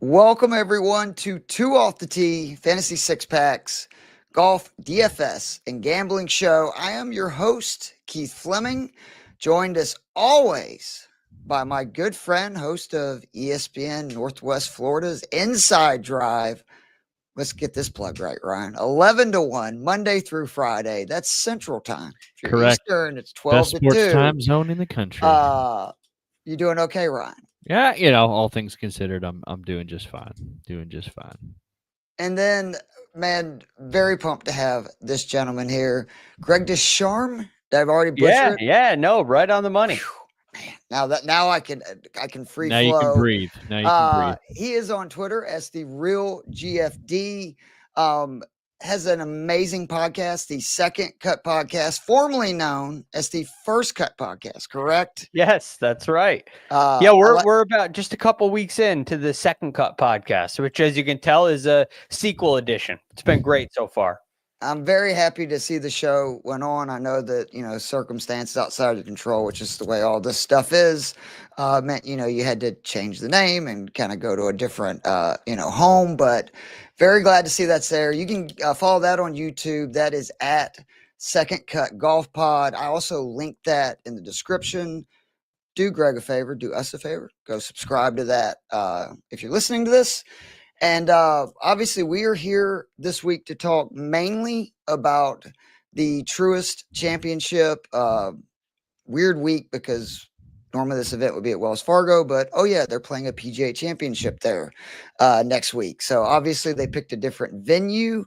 Welcome, everyone, to Two Off the Tee Fantasy Six Packs, Golf, DFS, and Gambling Show. I am your host, Keith Flemming, joined as always by my good friend, host of ESPN Northwest Florida's Inside Drive. Let's get this plug right, Ryan. 11 to 1, Monday through Friday. That's Central Time. If you're Correct. Eastern, it's 12 Best to sports 2. time zone in the country. You doing okay, Ryan? Yeah, all things considered, I'm doing just fine. And then, man, very pumped to have this gentleman here, Greg Ducharme. Did I already butcher it? Yeah, no, right on the money. Man, now I can free now flow. You can breathe. Now you can breathe. He is on Twitter as the Real GFD. Has an amazing podcast, the Second Cut Podcast, formerly known as the First Cut Podcast, correct? Yes, that's right. We're about just a couple weeks into the Second Cut Podcast, which, as you can tell, is a sequel edition. It's been great so far. I'm very happy to see the show went on. I know that, circumstances outside of control, which is the way all this stuff is, meant, you had to change the name and kind of go to a different, home. But very glad to see that's there. You can follow that on YouTube. That is at Second Cut Golf Pod. I also linked that in the description. Do Greg a favor, do us a favor. Go subscribe to that if you're listening to this. And obviously, we are here this week to talk mainly about the Truist Championship. Weird week because normally this event would be at Wells Fargo, but they're playing a PGA Championship there next week. So obviously, they picked a different venue.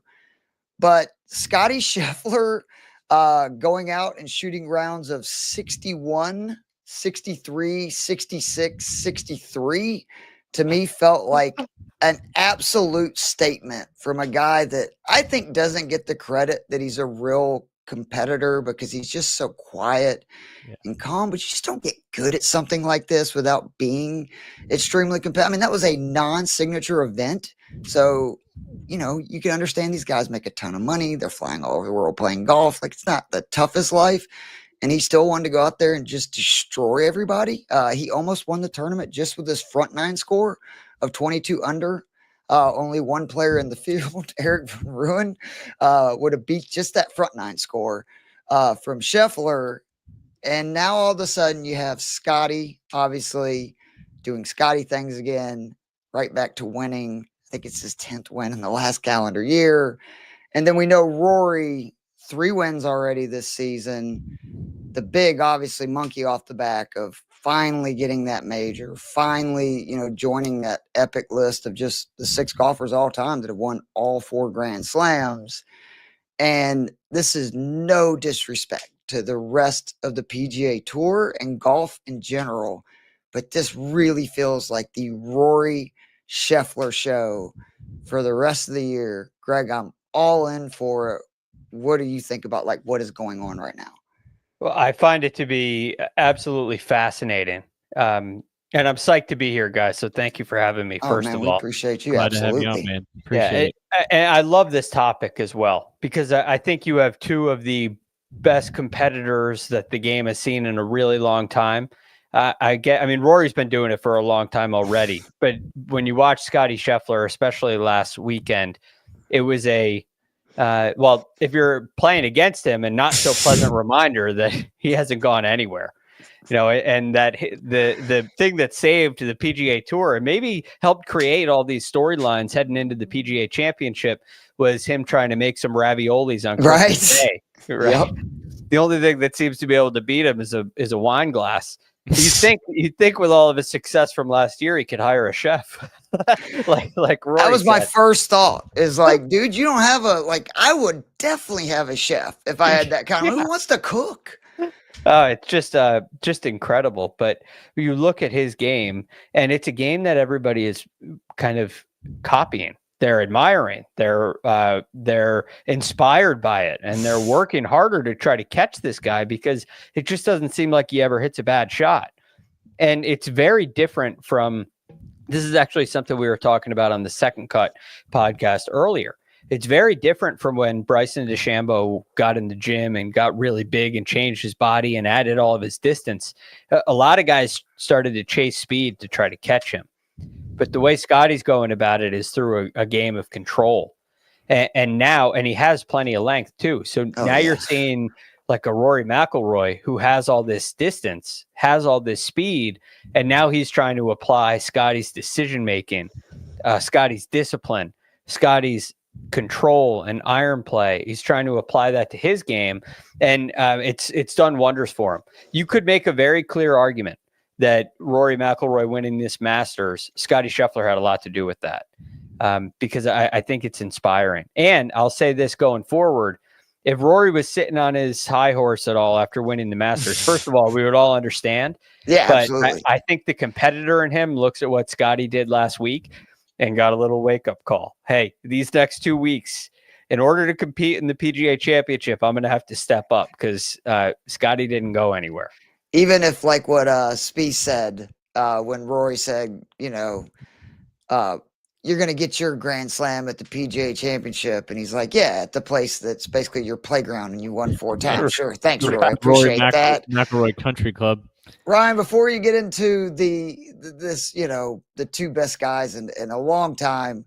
But Scottie Scheffler going out and shooting rounds of 61, 63, 66, 63, to me felt like an absolute statement from a guy that I think doesn't get the credit that he's a real competitor because he's just so quiet and calm, but you just don't get good at something like this without being extremely competitive. I mean, that was a non-signature event. So, you can understand these guys make a ton of money. They're flying all over the world playing golf. Like, it's not the toughest life. And he still wanted to go out there and just destroy everybody. He almost won the tournament just with his front nine score of 22 under. Only one player in the field, Eric Van Rooyen, would have beat just that front nine score from Scheffler. And now all of a sudden you have Scottie, obviously, doing Scottie things again, right back to winning. I think it's his 10th win in the last calendar year. And then we know Rory, 3 wins already this season. The big, obviously, monkey off the back of finally getting that major, finally, joining that epic list of just the 6 golfers all time that have won all 4 Grand Slams. And this is no disrespect to the rest of the PGA Tour and golf in general, but this really feels like the Rory Scheffler show for the rest of the year. Greg, I'm all in for it. What do you think about what is going on right now? Well, I find it to be absolutely fascinating. And I'm psyched to be here, guys. So thank you for having me, first of all. Appreciate you. Glad Absolutely. to have you on, man. Appreciate it. And I love this topic as well, because I think you have 2 of the best competitors that the game has seen in a really long time. Rory's been doing it for a long time already. But when you watch Scottie Scheffler, especially last weekend, it was if you're playing against him, and not so pleasant reminder that he hasn't gone anywhere, and that the thing that saved the PGA Tour and maybe helped create all these storylines heading into the PGA Championship was him trying to make some raviolis on Christmas Day. Right. Yep. The only thing that seems to be able to beat him is a wine glass. You'd think with all of his success from last year, he could hire a chef. like Rory that was said. my first thought is dude, you don't have I would definitely have a chef if I had that kind of, who wants to cook? It's just incredible. But you look at his game, and it's a game that everybody is kind of copying. They're admiring, they're inspired by it, and they're working harder to try to catch this guy because it just doesn't seem like he ever hits a bad shot. And it's very different from, this is actually something we were talking about on the Second Cut podcast earlier. It's very different from when Bryson DeChambeau got in the gym and got really big and changed his body and added all of his distance. A lot of guys started to chase speed to try to catch him. But the way Scottie's going about it is through a game of control. And he has plenty of length too. So now you're seeing like a Rory McIlroy who has all this distance, has all this speed, and now he's trying to apply Scottie's decision-making, Scottie's discipline, Scottie's control and iron play. He's trying to apply that to his game, and it's done wonders for him. You could make a very clear argument that Rory McIlroy winning this Masters, Scottie Scheffler had a lot to do with that, because I think it's inspiring. And I'll say this going forward, if Rory was sitting on his high horse at all after winning the Masters, first of all, we would all understand. Yeah, but absolutely. I think the competitor in him looks at what Scottie did last week and got a little wake-up call. Hey, these next 2 weeks, in order to compete in the PGA Championship, I'm going to have to step up because Scottie didn't go anywhere. Even if, like what Spieth said when Rory said, you're going to get your Grand Slam at the PGA Championship. And he's like, yeah, at the place that's basically your playground and you won 4 times. Sure. Thanks, Rory. I appreciate that. McIlroy Country Club. Ryan, before you get into the 2 best guys in a long time,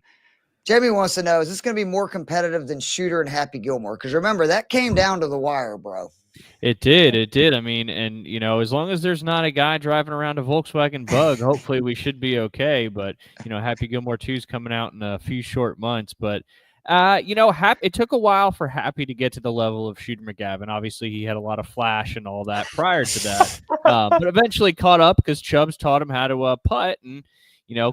Jamie wants to know, is this going to be more competitive than Shooter and Happy Gilmore? Because remember, that came down to the wire, bro. It did. I mean, and, as long as there's not a guy driving around a Volkswagen Bug, hopefully we should be okay. But, Happy Gilmore 2 is coming out in a few short months. But, it took a while for Happy to get to the level of Shooter McGavin. Obviously, he had a lot of flash and all that prior to that. But eventually caught up because Chubbs taught him how to putt. And,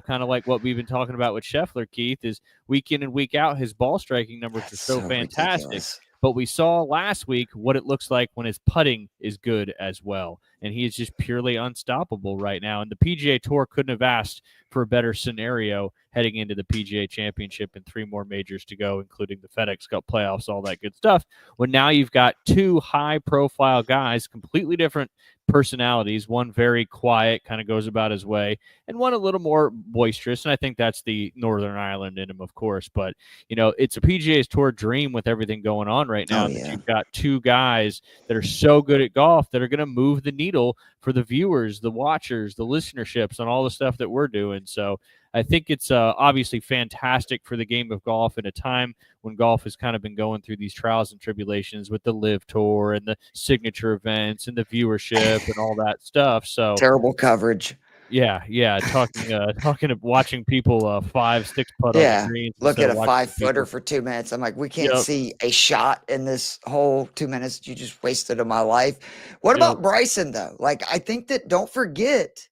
kind of like what we've been talking about with Scheffler, Keith, is week in and week out, his ball striking numbers are so fantastic. Ridiculous. But we saw last week what it looks like when his putting is good as well. And he is just purely unstoppable right now. And the PGA Tour couldn't have asked for a better scenario heading into the PGA Championship and 3 more majors to go, including the FedEx Cup playoffs, all that good stuff. When now you've got 2 high-profile guys, completely different personalities, one very quiet, kind of goes about his way, and one a little more boisterous, and I think that's the Northern Ireland in him, of course. But, it's a PGA Tour dream with everything going on right now. That you've got 2 guys that are so good at golf that are going to move the needle for the viewers, the watchers, the listenerships, and all the stuff that we're doing. So I think it's obviously fantastic for the game of golf at a time when golf has kind of been going through these trials and tribulations with the LIV Tour and the signature events and the viewership and all that stuff. So terrible coverage. Yeah. Talking of watching people 5-6 putt on the greens. Look at a 5-footer for 2 minutes. I'm like, we can't see a shot in this whole 2 minutes you just wasted of my life. What about Bryson though? Like, I think that, don't forget,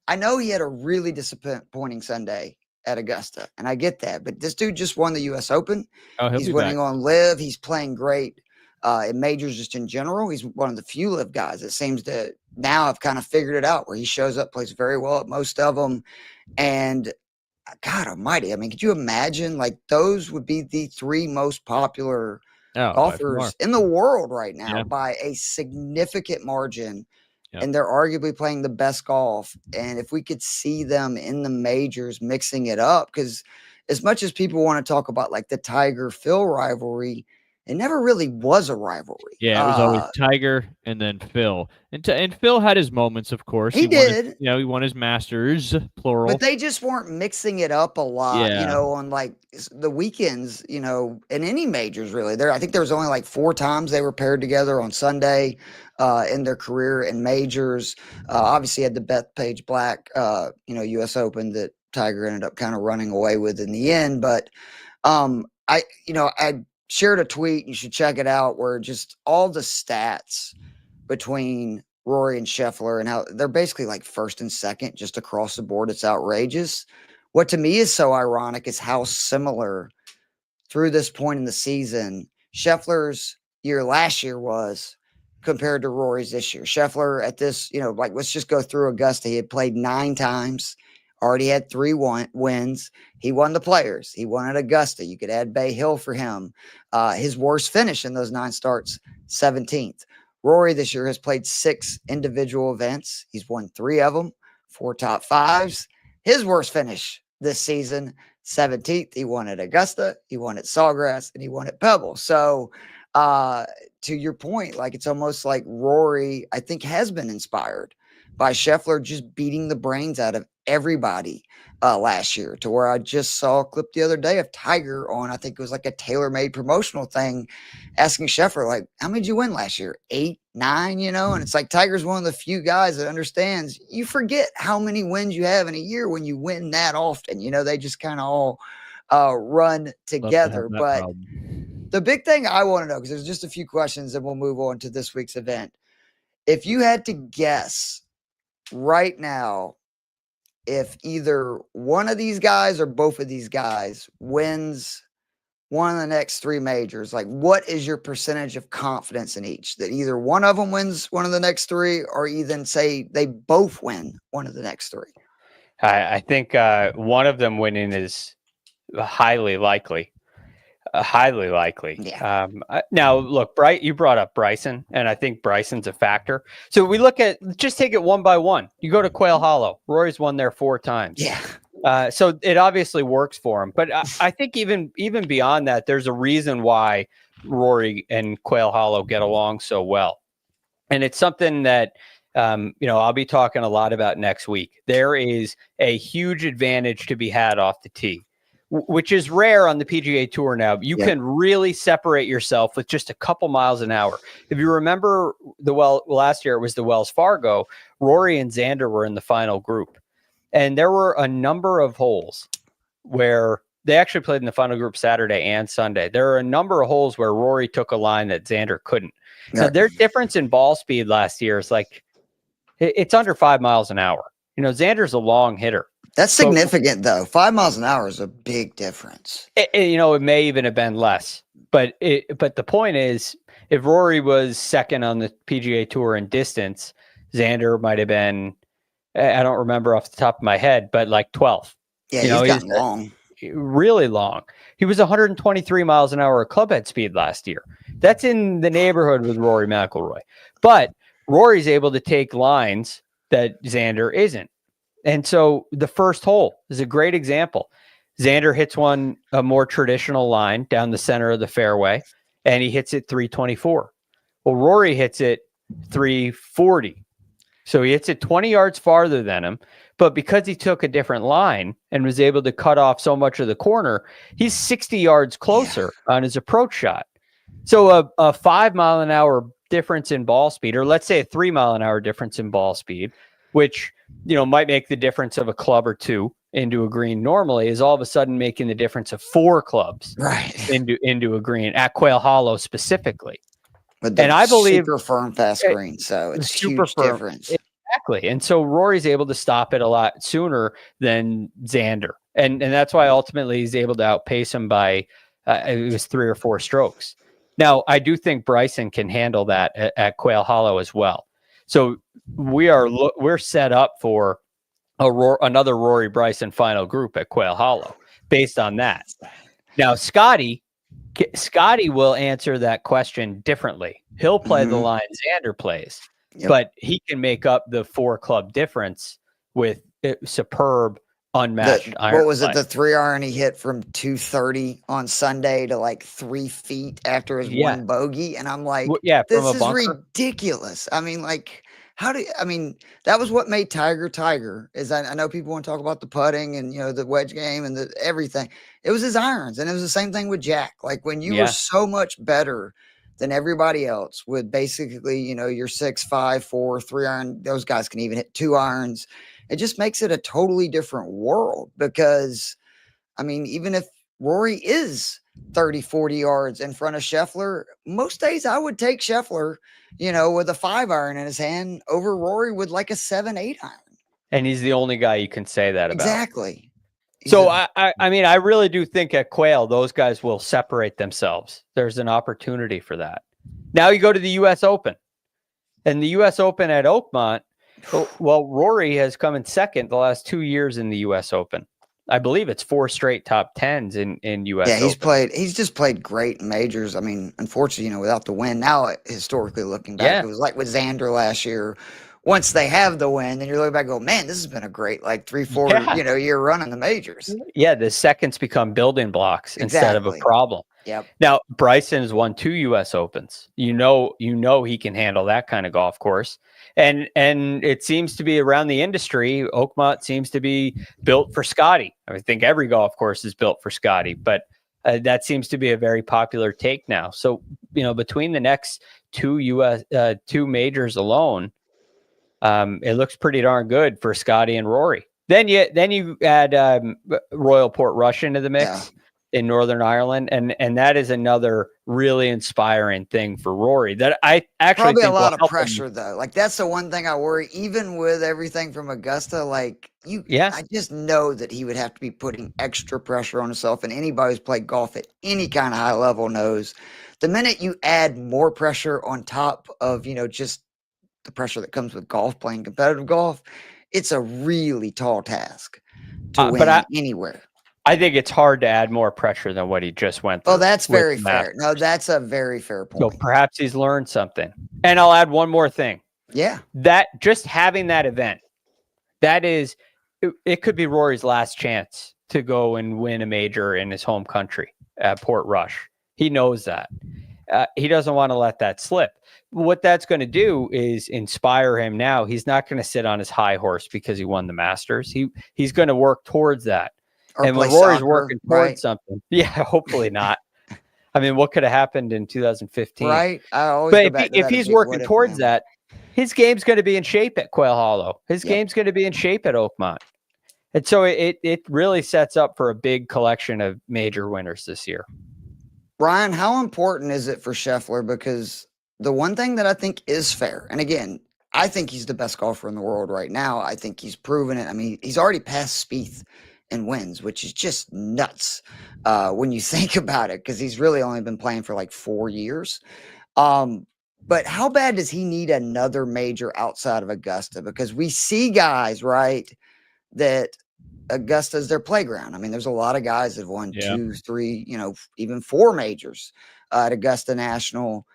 I know he had a really disappointing Sunday at Augusta, and I get that, but this dude just won the U.S. Open. He's winning on LIV. He's playing great in majors just in general. He's one of the few LIV guys that seems to now have kind of figured it out, where he shows up, plays very well at most of them. And God almighty, I mean, could you imagine, like, those would be the 3 most popular golfers in the world right now by a significant margin. And they're arguably playing the best golf. And if we could see them in the majors mixing it up, because as much as people want to talk about like the Tiger-Phil rivalry, it never really was a rivalry. Yeah, it was always Tiger and then Phil. And Phil had his moments, of course. He did. He won his Masters, plural. But they just weren't mixing it up a lot, on like the weekends, in any majors really. I think there was only like 4 times they were paired together on Sunday in their career in majors. Obviously had the Bethpage Black, U.S. Open that Tiger ended up kind of running away with in the end. But I shared a tweet, you should check it out, where just all the stats between Rory and Scheffler and how they're basically like first and second just across the board. It's outrageous. What to me is so ironic is how similar through this point in the season Scheffler's year last year was compared to Rory's this year. Scheffler at this, let's just go through Augusta. He had played 9 times, already had 3 wins. He won the Players. He won at Augusta. You could add Bay Hill for him. His worst finish in those 9 starts, 17th. Rory this year has played 6 individual events. He's won 3 of them, 4 top 5s. His worst finish this season, 17th. He won at Augusta, he won at Sawgrass, and he won at Pebble. So to your point, like, it's almost like Rory, I think, has been inspired by Scheffler just beating the brains out of everybody last year, to where I just saw a clip the other day of Tiger on, I think it was like a tailor-made promotional thing, asking Scheffler, like, how many did you win last year? 8, 9, and it's like Tiger's one of the few guys that understands you forget how many wins you have in a year when you win that often. They just kind of all run together. But the big thing I want to know, because there's just a few questions and we'll move on to this week's event. If you had to guess right now, if either one of these guys or both of these guys wins one of the next 3 majors, like, what is your percentage of confidence in each? That either one of them wins one of the next 3, or even say they both win one of the next 3? I think one of them winning is highly likely. Highly likely. Yeah. Now, look, you brought up Bryson, and I think Bryson's a factor. So we look at, just take it one by one. You go to Quail Hollow. Rory's won there 4 times. Yeah. So it obviously works for him. But I think even beyond that, there's a reason why Rory and Quail Hollow get along so well. And it's something that, I'll be talking a lot about next week. There is a huge advantage to be had off the tee, which is rare on the PGA Tour now. You can really separate yourself with just a couple miles an hour. If you remember last year, it was the Wells Fargo, Rory and Xander were in the final group. And there were a number of holes where they actually played in the final group Saturday and Sunday. There are a number of holes where Rory took a line that Xander couldn't. Now, their difference in ball speed last year is like, it's under 5 miles an hour. Xander's a long hitter. That's significant, though. 5 miles an hour is a big difference. It may even have been less. But the point is, if Rory was second on the PGA Tour in distance, Xander might have been, I don't remember off the top of my head, but like 12th. Yeah, he's gotten long. Really long. He was 123 miles an hour at clubhead speed last year. That's in the neighborhood with Rory McIlroy. But Rory's able to take lines that Xander isn't. And so the first hole is a great example. Xander hits a more traditional line down the center of the fairway, and he hits it 324. Well, Rory hits it 340. So he hits it 20 yards farther than him. But because he took a different line and was able to cut off so much of the corner, he's 60 yards closer on his approach shot. So a 5 mile an hour difference in ball speed, or let's say a 3 mile an hour difference in ball speed, which might make the difference of a club or 2 into a green normally, is all of a sudden making the difference of 4 clubs into a green at Quail Hollow specifically. And I believe super firm, fast green, so it's super huge difference. Exactly, and so Rory's able to stop it a lot sooner than Xander, and that's why ultimately he's able to outpace him by it was 3 or 4 strokes. Now, I do think Bryson can handle that at Quail Hollow as well. So we're set up for another Rory Bryson final group at Quail Hollow based on that. Now, Scottie will answer that question differently. He'll play the line Xander plays, but he can make up the 4 club difference with superb unmatched iron. What was it? The 3-iron he hit from 230 on Sunday to like 3 feet after his one bogey, and I'm like, this is ridiculous. I mean, like, that was what made Tiger. Is I know people want to talk about the putting and the wedge game and everything. It was his irons, and it was the same thing with Jack. Like, when you were so much better than everybody else with basically your 6, 5, 4, 3-iron. Those guys can even hit 2 irons. It just makes it a totally different world, because even if Rory is 30, 40 yards in front of Scheffler, most days I would take Scheffler, with a 5-iron in his hand over Rory with like a 7, 8-iron. And he's the only guy you can say that about. Exactly. So I really do think at Quail, those guys will separate themselves. There's an opportunity for that. Now you go to the U.S. Open, and the U.S. Open at Oakmont. Well, Rory has come in second the last 2 years in the U.S. Open. I believe it's 4 straight top 10s in U.S. Open. He's just played great in majors. Unfortunately, without the win. Now, historically looking back, it was like with Xander last year. Once they have the win, then you're looking back and go, man, this has been a great 3-4 year run in the majors. Yeah, the seconds become building blocks instead of a problem. Yep. Now, Bryson has won 2 U.S. Opens. You know he can handle that kind of golf course. And it seems to be around the industry, Oakmont seems to be built for Scottie. I think every golf course is built for Scottie, but that seems to be a very popular take now. So, between the next 2 majors alone, it looks pretty darn good for Scottie and Rory. Then you add Royal Portrush into the mix in Northern Ireland, and that is another really inspiring thing for Rory. That I actually probably think a lot of pressure though. Like that's the one thing I worry. Even with everything from Augusta, like I just know that he would have to be putting extra pressure on himself. And anybody who's played golf at any kind of high level knows the minute you add more pressure on top of just the pressure that comes with golf, playing competitive golf, it's a really tall task to win anywhere. I think it's hard to add more pressure than what he just went through. Oh, that's very fair. No, that's a very fair point. So perhaps he's learned something. And I'll add one more thing. Yeah. That just having that event, it could be Rory's last chance to go and win a major in his home country at Portrush. He knows that. He doesn't want to let that slip. What that's going to do is inspire him now. He's not going to sit on his high horse because he won the Masters. He's going to work towards that. Or and when Rory's working towards something, hopefully not. I mean, what could have happened in 2015? Right. But if he's working towards that, his game's going to be in shape at Quail Hollow. His game's going to be in shape at Oakmont. And so it really sets up for a big collection of major winners this year. Ryan, how important is it for Scheffler? Because the one thing that I think is fair, and again, I think he's the best golfer in the world right now. I think he's proven it. I mean, he's already passed Spieth in wins, which is just nuts when you think about it, because he's really only been playing for like 4 years. But how bad does he need another major outside of Augusta? Because we see guys, right, that Augusta is their playground. I mean, there's a lot of guys that have won 2, 3, even 4 majors at Augusta National.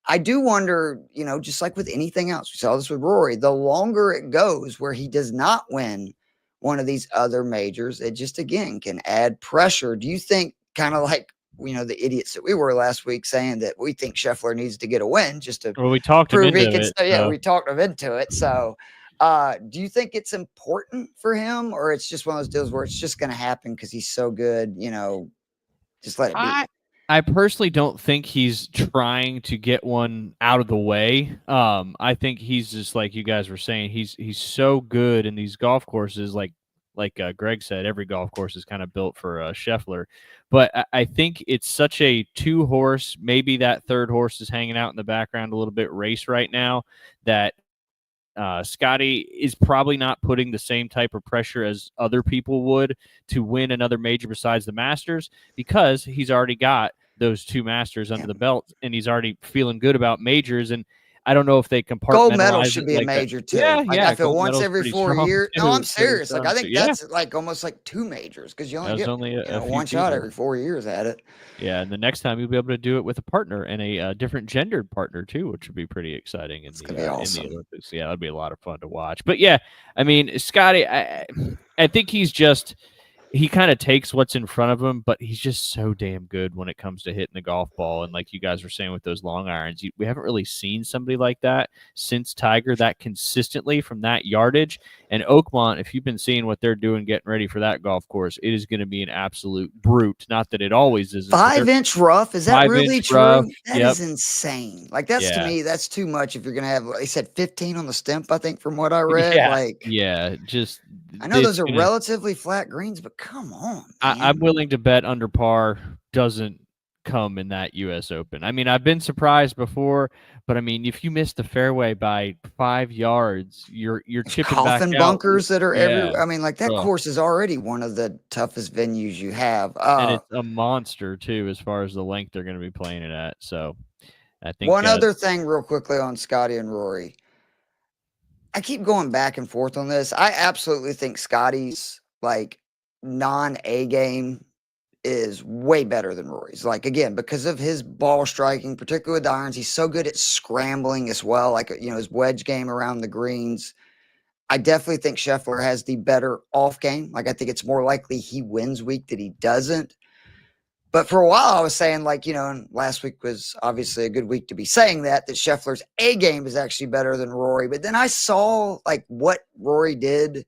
I do wonder, just like with anything else, we saw this with Rory, the longer it goes where he does not win one of these other majors, it just, again, can add pressure. Do you think, kind of like, the idiots that we were last week saying that we think Scheffler needs to get a win just to we talked him into it. Yeah, we talked him into it. So do you think it's important for him, or it's just one of those deals where it's just going to happen because he's so good, just let it be? I personally don't think he's trying to get one out of the way. I think he's just like you guys were saying. He's so good in these golf courses, like Greg said, every golf course is kind of built for Scheffler. But I think it's such a 2-horse, maybe that third horse is hanging out in the background a little bit race right now, that Scottie is probably not putting the same type of pressure as other people would to win another major besides the Masters, because he's already got those 2 Masters under the belt and he's already feeling good about majors. And I don't know if they compartmentalize. Gold medal should be a major too. Yeah, I feel once every 4 years. No, I'm serious. Like I think that's like almost like 2 majors, because you only get one shot every 4 years at it. Yeah, and the next time you'll be able to do it with a partner, and a different gendered partner too, which would be pretty exciting in the Olympics. Yeah, that'd be a lot of fun to watch. But yeah, I mean, Scottie, I think he kind of takes what's in front of him, but he's just so damn good when it comes to hitting the golf ball. And like you guys were saying with those long irons, we haven't really seen somebody like that since Tiger, that consistently from that yardage. And Oakmont, if you've been seeing what they're doing, getting ready for that golf course, it is going to be an absolute brute. Not that it always is. 5-inch rough. Is that really true? Rough. That is insane. Like to me, that's too much. If you're going to have, they said 15 on the stemp, I think, from what I read. I know those are relatively flat greens, but come on. I'm willing to bet under par doesn't come in that U.S. Open. I mean, I've been surprised before, but I mean, if you miss the fairway by 5 yards, you're chipping back out. Bunkers that are everywhere. I mean, like that course is already one of the toughest venues you have. And it's a monster too, as far as the length they're going to be playing it at. So I think one other thing real quickly on Scottie and Rory. I keep going back and forth on this. I absolutely think Scottie's like non-A game is way better than Rory's. Like, again, because of his ball striking, particularly with the irons, he's so good at scrambling as well. Like, his wedge game around the greens. I definitely think Scheffler has the better off game. Like, I think it's more likely he wins week than he doesn't. But for a while, I was saying, like, and last week was obviously a good week to be saying that Scheffler's A game is actually better than Rory. But then I saw like what Rory did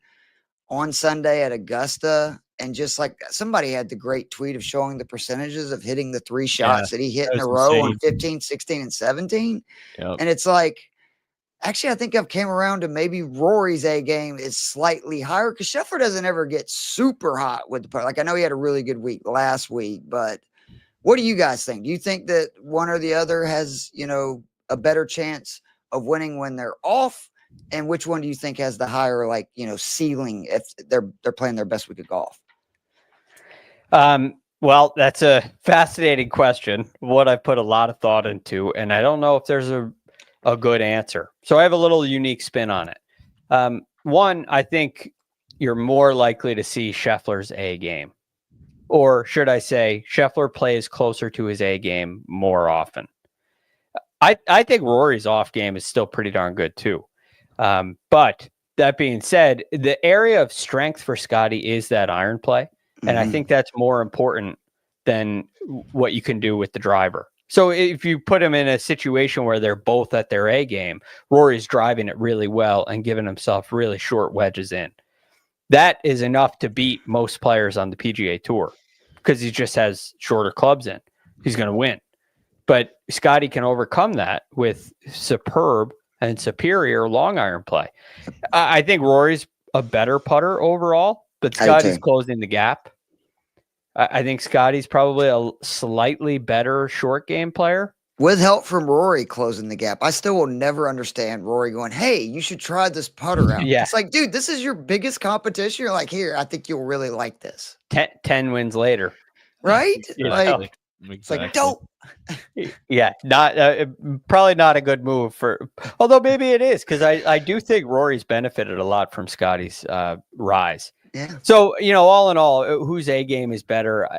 on Sunday at Augusta, and just like somebody had the great tweet of showing the percentages of hitting the 3 shots that he hit in a row on 15, 16, and 17. Yep. And it's like, actually, I think I've came around to maybe Rory's A game is slightly higher because Scheffler doesn't ever get super hot with the putt. Like, I know he had a really good week last week, but what do you guys think? Do you think that one or the other has, a better chance of winning when they're off? And which one do you think has the higher, like, ceiling if they're playing their best week of golf? Well, that's a fascinating question, what I've put a lot of thought into, and I don't know if there's a good answer. So I have a little unique spin on it. One, I think you're more likely to see Scheffler's A game. Or should I say, Scheffler plays closer to his A game more often. I think Rory's off game is still pretty darn good too. But that being said, the area of strength for Scottie is that iron play. And I think that's more important than what you can do with the driver. So if you put him in a situation where they're both at their A game, Rory's driving it really well and giving himself really short wedges in. That is enough to beat most players on the PGA Tour because he just has shorter clubs in. He's going to win. But Scottie can overcome that with superb and superior long iron play. I think Rory's a better putter overall, but Scottie's closing the gap. I think Scottie's probably a slightly better short game player. With help from Rory closing the gap. I still will never understand Rory going, hey, you should try this putter out. Yeah. It's like, dude, this is your biggest competition. You're like, here, I think you'll really like this. 10 wins later. Right? Exactly. It's like, dope. Yeah, not probably not a good move for, although maybe it is, because I do think Rory's benefited a lot from Scottie's rise. Yeah. So, all in all, whose A game is better?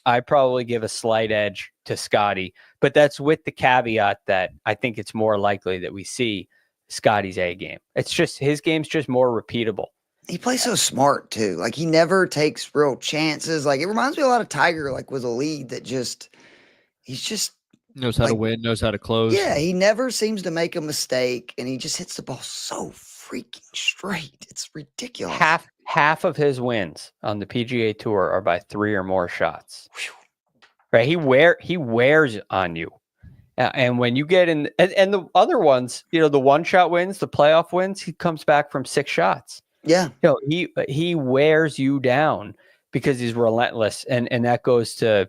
I probably give a slight edge to Scottie, but that's with the caveat that I think it's more likely that we see Scottie's A game. It's just his game's just more repeatable. He plays so smart too. Like he never takes real chances. Like it reminds me a lot of Tiger, like with a lead that he's just knows how to win, knows how to close. Yeah, he never seems to make a mistake, and he just hits the ball so freaking straight. It's ridiculous. Half of his wins on the PGA Tour are by 3 or more shots. Whew. Right? He wears on you. And when you get in, and the other ones, the 1-shot wins, the playoff wins, he comes back from 6 shots. Yeah. He wears you down because he's relentless. And that goes to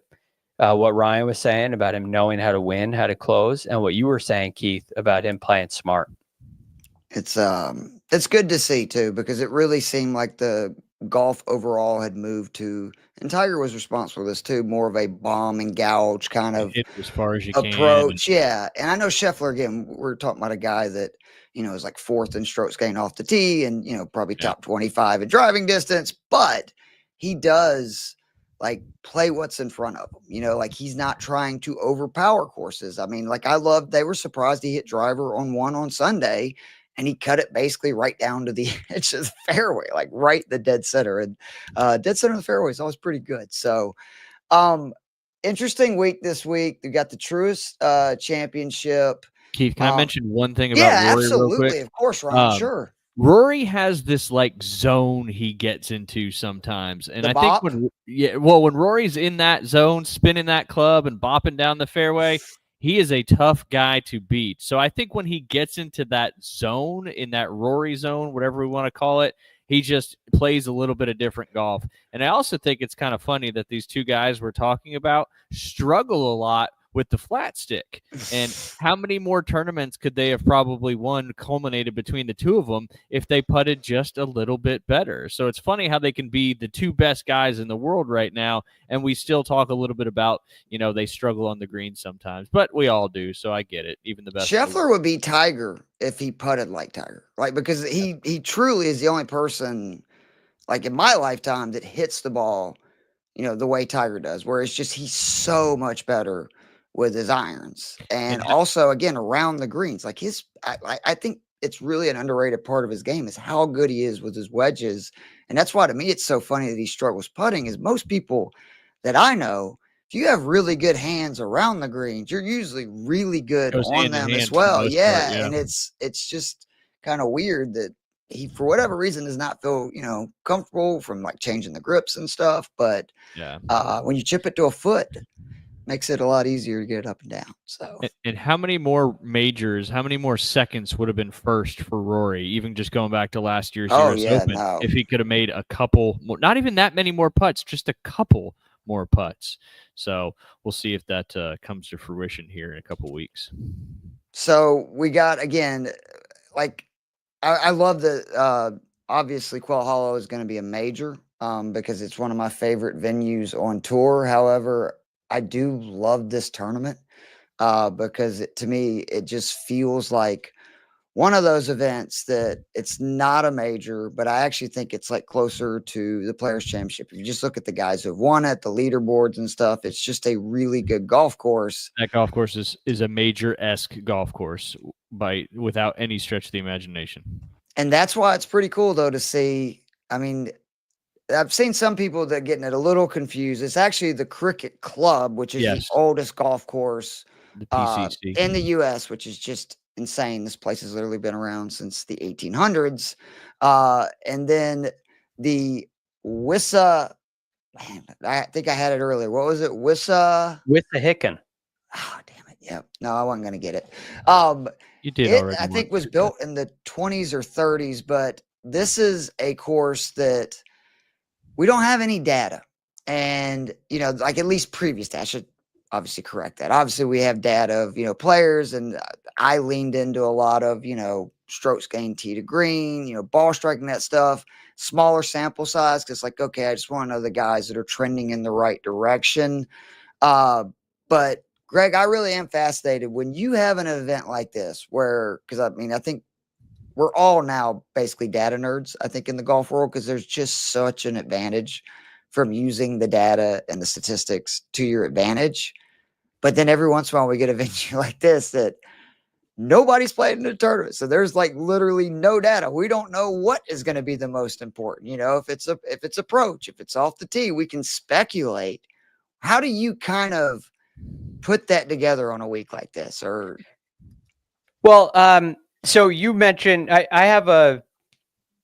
what Ryan was saying about him knowing how to win, how to close, and what you were saying, Keith, about him playing smart. It's good to see too, because it really seemed like the golf overall had moved to, and Tiger was responsible for this too, more of a bomb and gouge kind of hit as far as you approach. Can. Yeah. And I know Scheffler, again, we're talking about a guy that, is like 4th in strokes gained off the tee and, probably top 25 in driving distance, but he does like play what's in front of him, like he's not trying to overpower courses. I mean, like they were surprised he hit driver on 1 on Sunday. And he cut it basically right down to the edge of the fairway, like right the dead center. And dead center of the fairway is always pretty good. So interesting week this week. We got the Truist Championship. Keith, can I mention one thing about Rory absolutely. Real quick? Of course, Ryan, sure. Rory has this like zone he gets into sometimes. And I think when Rory's in that zone, spinning that club and bopping down the fairway, he is a tough guy to beat. So I think when he gets into that zone, in that Rory zone, whatever we want to call it, he just plays a little bit of different golf. And I also think it's kind of funny that these two guys we're talking about struggle a lot with the flat stick. And how many more tournaments could they have probably won culminated between the two of them if they putted just a little bit better? So it's funny how they can be the two best guys in the world right now, and we still talk a little bit about, they struggle on the green sometimes, but we all do, so I get it. Even the best. Scheffler would be Tiger if he putted like Tiger, like because he truly is the only person, like in my lifetime, that hits the ball, the way Tiger does, where it's just he's so much better with his irons, and also again around the greens. Like I think it's really an underrated part of his game is how good he is with his wedges, and that's why to me it's so funny that he struggles putting. Is most people that I know if you have really good hands around the greens, you're usually really good Goes on hand in them hand as for the well. most Yeah, part, yeah. and it's just kind of weird that he, for whatever reason, does not feel comfortable from like changing the grips and stuff. But Yeah. when you chip it to a foot, makes it a lot easier to get it up and down. So, And how many more majors, how many more seconds would have been first for Rory, even just going back to last year's US Open, if he could have made a couple more, not even that many more putts, just a couple more putts. So we'll see if that comes to fruition here in a couple weeks. So we got, again, like, I love that. Obviously, Quail Hollow is going to be a major because it's one of my favorite venues on tour. However, I do love this tournament because to me, it just feels like one of those events that it's not a major, but I actually think it's like closer to the Players Championship. If you just look at the guys who've won it, the leaderboards and stuff, it's just a really good golf course. That golf course is a major-esque golf course without any stretch of the imagination. And that's why it's pretty cool, though, to see. I mean, I've seen some people that are getting it a little confused. It's actually the Cricket Club, which is the oldest golf course the PCC. in the U.S., which is just insane. This place has literally been around since the 1800s. And then the Wissahickon. I think I had it earlier. What was it? Wissahickon. Oh, damn it. Yeah. No, I wasn't going to get it. You did already. I think was built in the 20s or 30s, but this is a course that we don't have any data. And, like at least previous data. I should obviously correct that. Obviously, we have data of, players, and I leaned into a lot of, strokes gained tee to green, ball striking, that stuff, smaller sample size. Cause like, okay, I just want to know the guys that are trending in the right direction. But Greg, I really am fascinated when you have an event like this because I think we're all now basically data nerds, I think, in the golf world, because there's just such an advantage from using the data and the statistics to your advantage. But then every once in a while we get a venue like this that nobody's played in a tournament. So there's like literally no data. We don't know what is going to be the most important. If it's approach, if it's off the tee, we can speculate. How do you kind of put that together on a week like this? Or so you mentioned I have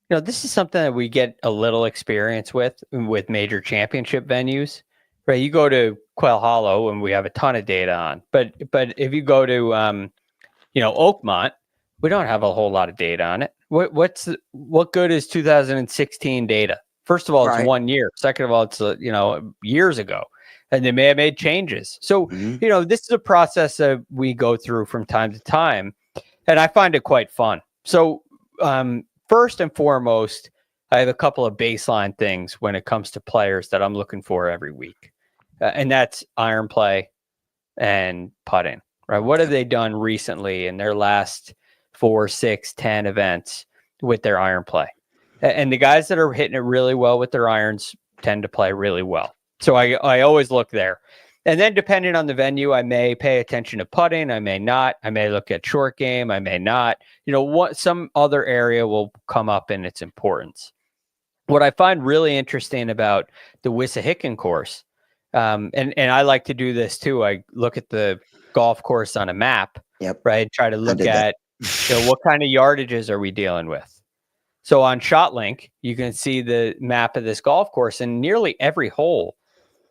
this is something that we get a little experience with major championship venues, right? You go to Quail Hollow and we have a ton of data on, but if you go to Oakmont, we don't have a whole lot of data on it. What good is 2016 data? First of all, it's 1 year. Second of all, it's years ago. And they may have made changes. So, this is a process that we go through from time to time, and I find it quite fun. So, first and foremost, I have a couple of baseline things when it comes to players that I'm looking for every week, and that's iron play and putting, right? What have they done recently in their last 4, 6, 10 events with their iron play? And the guys that are hitting it really well with their irons tend to play really well. So I always look there. And then depending on the venue, I may pay attention to putting. I may not. I may look at short game. I may not. Some other area will come up in its importance. What I find really interesting about the Wissahickon course, and I like to do this too. I look at the golf course on a map, right? Try to look at what kind of yardages are we dealing with. So on ShotLink, you can see the map of this golf course, and nearly every hole,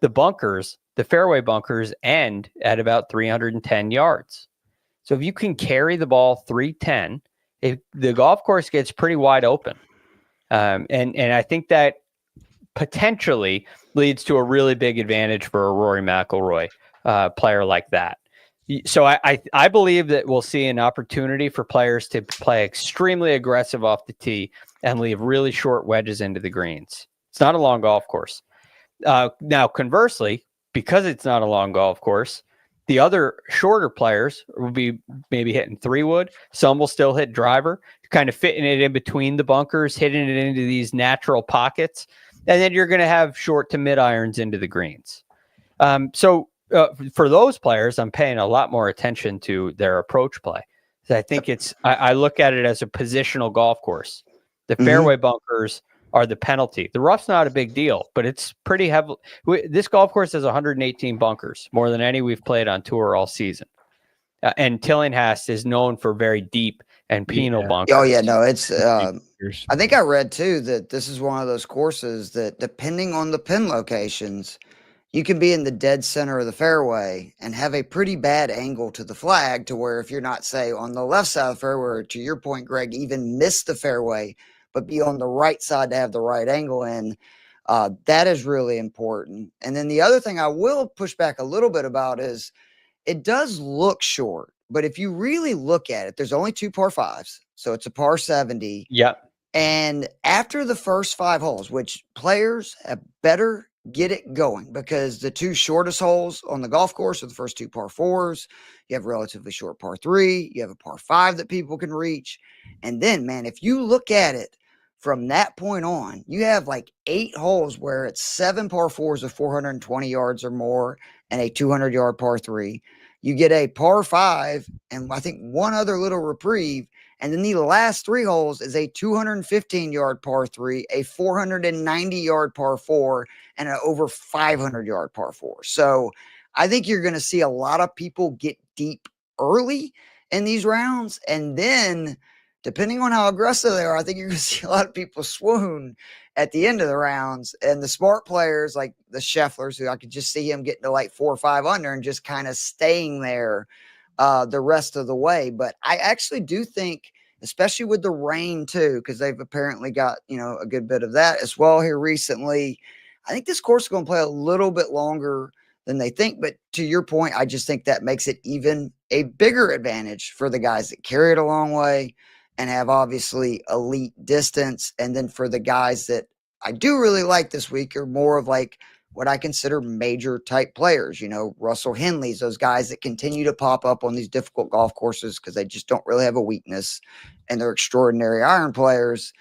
the fairway bunkers end at about 310 yards. So if you can carry the ball 310, the golf course gets pretty wide open. And I think that potentially leads to a really big advantage for a Rory McIlroy player like that. So I believe that we'll see an opportunity for players to play extremely aggressive off the tee and leave really short wedges into the greens. It's not a long golf course. Now, conversely, because it's not a long golf course, the other shorter players will be maybe hitting 3-wood. Some will still hit driver, kind of fitting it in between the bunkers, hitting it into these natural pockets. And then you're going to have short to mid irons into the greens. For those players, I'm paying a lot more attention to their approach play. I think I look at it as a positional golf course. The fairway bunkers are the penalty. The rough's not a big deal, but it's pretty heavy. This golf course has 118 bunkers, more than any we've played on tour all season. And Tillinghast is known for very deep and penal bunkers. Oh yeah, no, it's. I think I read too that this is one of those courses that, depending on the pin locations, you can be in the dead center of the fairway and have a pretty bad angle to the flag, to where if you're not, say, on the left side of the fairway, or to your point, Greg, even miss the fairway, but be on the right side to have the right angle in. That is really important. And then the other thing I will push back a little bit about is, it does look short, but if you really look at it, there's only 2 par 5s. So it's a par 70. Yep. And after the first 5 holes, which players have better get it going, because the 2 shortest holes on the golf course are the first 2 par 4s. You have a relatively short par 3. You have a par 5 that people can reach. And then, man, if you look at it from that point on, you have like 8 holes where it's 7 par 4s of 420 yards or more and a 200-yard par 3. You get a par 5 and I think 1 other little reprieve. And then the last 3 holes is a 215-yard par 3, a 490-yard par 4, and an over 500-yard par 4. So I think you're going to see a lot of people get deep early in these rounds. And then, depending on how aggressive they are, I think you're going to see a lot of people swoon at the end of the rounds. And the smart players, like the Schefflers, who I could just see him getting to like 4 or 5 under and just kind of staying there the rest of the way. But I actually do think, especially with the rain too, because they've apparently got, a good bit of that as well here recently, I think this course is going to play a little bit longer than they think. But to your point, I just think that makes it even a bigger advantage for the guys that carry it a long way and have obviously elite distance. And then for the guys that I do really like this week are more of like what I consider major type players, Russell Henley's, those guys that continue to pop up on these difficult golf courses because they just don't really have a weakness and they're extraordinary iron players.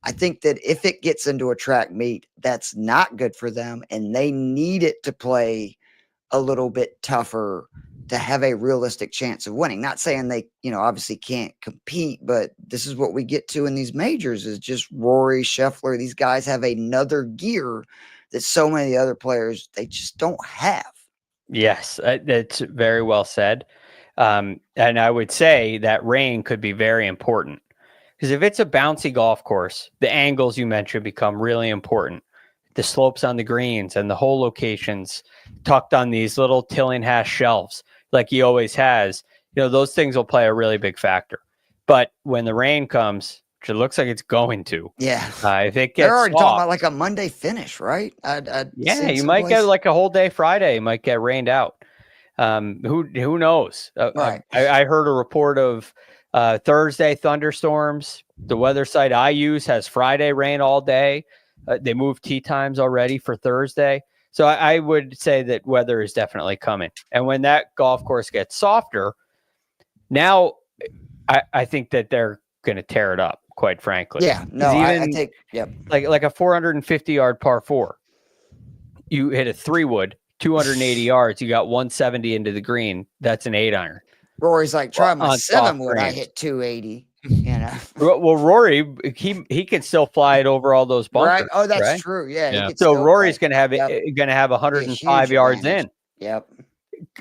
I think that if it gets into a track meet, that's not good for them, and they need it to play a little bit tougher to have a realistic chance of winning. Not saying they, obviously can't compete, but this is what we get to in these majors is just Rory, Scheffler. These guys have another gear that so many other players, they just don't have. Yes, that's very well said. And I would say that rain could be very important, because if it's a bouncy golf course, the angles you mentioned become really important. The slopes on the greens and the hole locations tucked on these little Tillinghast shelves, like he always has, those things will play a really big factor. But when the rain comes, which it looks like it's going to, if it gets they're already soft, talking about like a Monday finish, right? You might get like a whole day Friday, you might get rained out. Who knows? Right. I heard a report of Thursday thunderstorms. The weather site I use has Friday rain all day. They moved tee times already for Thursday. So I would say that weather is definitely coming. And when that golf course gets softer, now I think that they're going to tear it up, quite frankly. Yeah, no, I take, like a 450-yard par 4. You hit a 3-wood, 280 yards. You got 170 into the green. That's an 8-iron. Rory's like, try my 7-wood. I hit 280. Well, Rory, he can still fly it over all those bunkers. Right? Oh, that's right? true. Yeah. So Rory's going to have 105 yards in. Yep.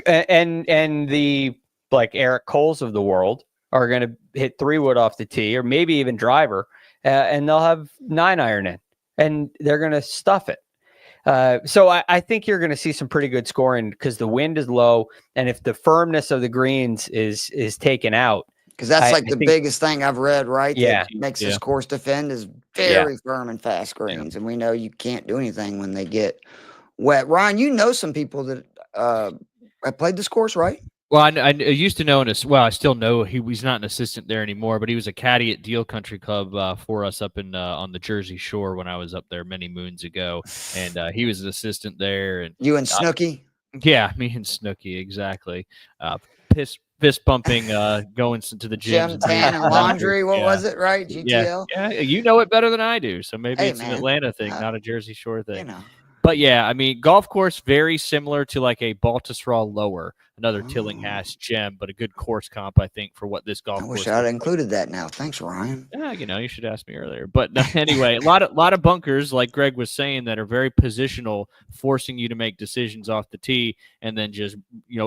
And the like Eric Coles of the world are going to hit 3-wood off the tee, or maybe even driver, and they'll have 9-iron in, and they're going to stuff it. So I think you're going to see some pretty good scoring because the wind is low, and if the firmness of the greens is taken out, because that's the biggest thing I've read, right? Yeah, that makes this course defend is very firm and fast greens, and we know you can't do anything when they get wet. Ryan, some people that have played this course, right? Well, I used to know I still know he's not an assistant there anymore, but he was a caddy at Deal Country Club for us up in on the Jersey Shore when I was up there many moons ago, and he was an assistant there. And you and Snooki? Yeah, me and Snooki, exactly. Fist bumping, going to the gym. Gym, tan, and laundry. What was it, right? GTL? Yeah, you know it better than I do, so maybe it's an Atlanta thing, not a Jersey Shore thing. But yeah, I mean, golf course very similar to like a Baltusrol lower. another Tillinghast gem, but a good course comp, I think, for what this golf I course wish I'd included that now. Thanks, Ryan. Yeah, you should ask me earlier. But anyway, a lot of bunkers, like Greg was saying, that are very positional, forcing you to make decisions off the tee, and then just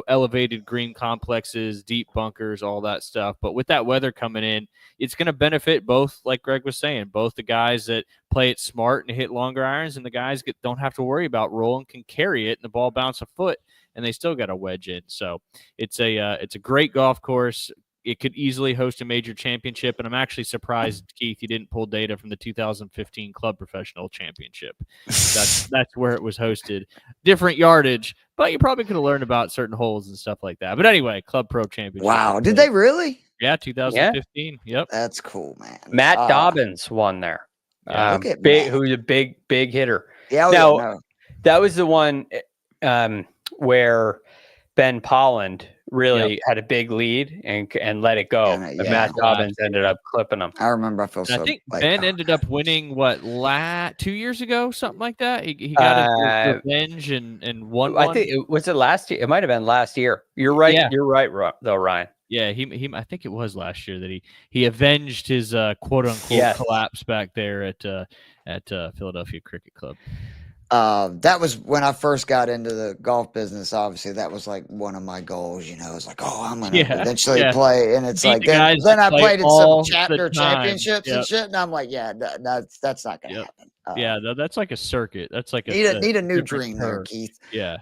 elevated green complexes, deep bunkers, all that stuff. But with that weather coming in, it's going to benefit both, like Greg was saying, both the guys that play it smart and hit longer irons, and the guys that don't have to worry about rolling, can carry it, and the ball bounce a foot, and they still got a wedge in. So it's a great golf course. It could easily host a major championship, and I'm actually surprised, Keith, you didn't pull data from the 2015 Club Professional Championship. That's where it was hosted. Different yardage, but you probably could have learned about certain holes and stuff like that. But anyway, Club Pro Championship. Wow, did they really? Yeah, 2015. Yeah. Yep. That's cool, man. Matt Dobbins won there. Look at big, Matt. who's a big hitter. Yeah, now, that was the one where Ben Polland really had a big lead and let it go. And Matt Dobbins ended up clipping him. I remember. I think Ben ended up winning 2 years ago, something like that. He got a revenge and won. I think was it last year? It might have been last year. You're right. Yeah. You're right, though, Ryan. Yeah, he. I think it was last year that he avenged his quote unquote collapse back there at Philadelphia Cricket Club. That was when I first got into the golf business. Obviously, that was like one of my goals. It's like, I'm going to eventually play. And it's like, then I played in some chapter championships and shit. And I'm like, that's not going to happen. That's like a circuit. That's like need a new dream there, Keith. Yeah.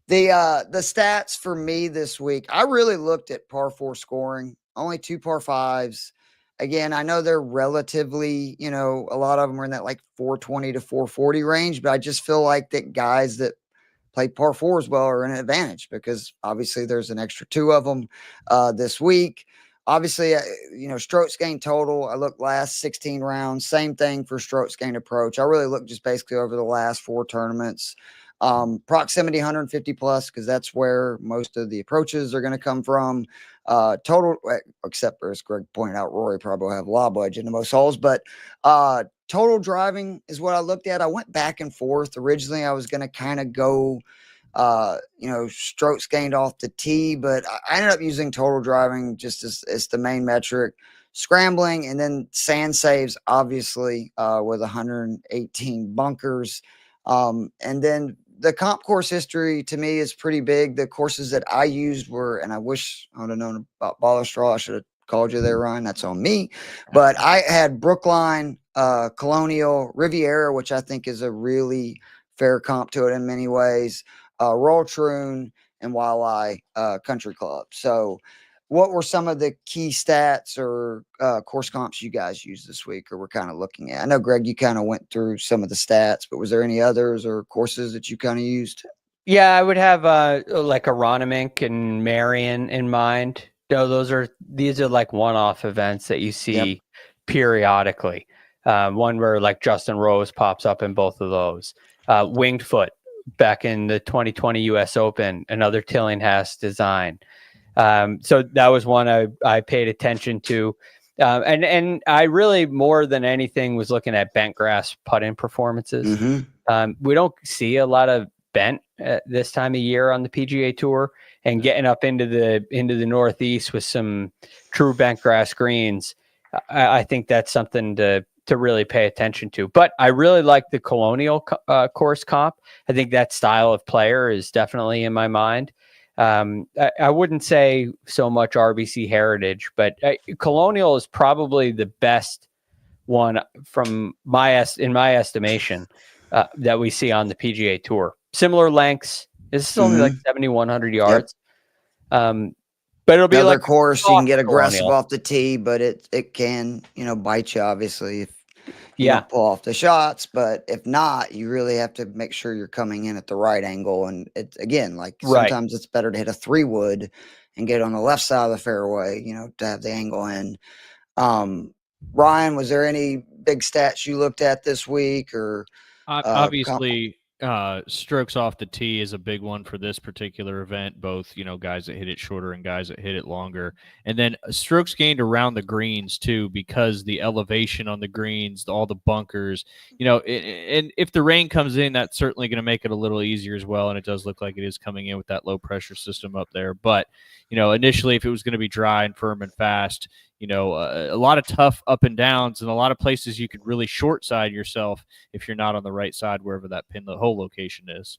The stats for me this week, I really looked at par 4 scoring, only 2 par 5s. Again, I know they're relatively, a lot of them are in that like 420 to 440 range, but I just feel like that guys that play par 4s well are an advantage because obviously there's an extra 2 of them this week. Obviously, strokes gained total. I looked last 16 rounds, same thing for strokes gained approach. I really looked just basically over the last 4 tournaments. Proximity 150 plus, because that's where most of the approaches are going to come from. Total, except for, as Greg pointed out, Rory probably will have lob wedge in the most holes, but total driving is what I looked at. I went back and forth. Originally, I was going to kind of go, strokes gained off the tee, but I ended up using total driving just as the main metric. Scrambling, and then sand saves, obviously, with 118 bunkers. And then the comp course history to me is pretty big. The courses that I used were, and I wish I would have known about Baller Straw. I should have called you there, Ryan. That's on me. But I had Brookline, Colonial, Riviera, which I think is a really fair comp to it in many ways, Royal Troon, and Waialae Country Club. So what were some of the key stats or course comps you guys used this week or were kind of looking at? I know, Greg, you kind of went through some of the stats, but was there any others or courses that you kind of used? Yeah, I would have like Aronimink and Marion in mind. These are like one-off events that you see periodically. One where like Justin Rose pops up in both of those. Winged Foot back in the 2020 US Open, another Tillinghast design. So that was one I paid attention to. And I really, more than anything, was looking at bent grass putting performances. Mm-hmm. We don't see a lot of bent at this time of year on the PGA Tour, and getting up into the Northeast with some true bent grass greens. I think that's something to really pay attention to. But I really like the Colonial course comp. I think that style of player is definitely in my mind. I wouldn't say so much RBC Heritage, but Colonial is probably the best one in my estimation that we see on the PGA Tour. Similar lengths. This is only like 7,100 yards. Yep. But it'll be like course you can get aggressive off the tee, but it can bite you obviously if you don't pull off the shots. But if not, you really have to make sure you're coming in at the right angle. And it's again like sometimes it's better to hit a 3-wood and get on the left side of the fairway, to have the angle in. Ryan, was there any big stats you looked at this week or obviously strokes off the tee is a big one for this particular event, both, guys that hit it shorter and guys that hit it longer. And then strokes gained around the greens too, because the elevation on the greens, all the bunkers, and if the rain comes in, that's certainly going to make it a little easier as well. And it does look like it is coming in with that low pressure system up there. But, initially, if it was going to be dry and firm and fast, a lot of tough up and downs and a lot of places you could really short side yourself if you're not on the right side, wherever that pin the hole location is.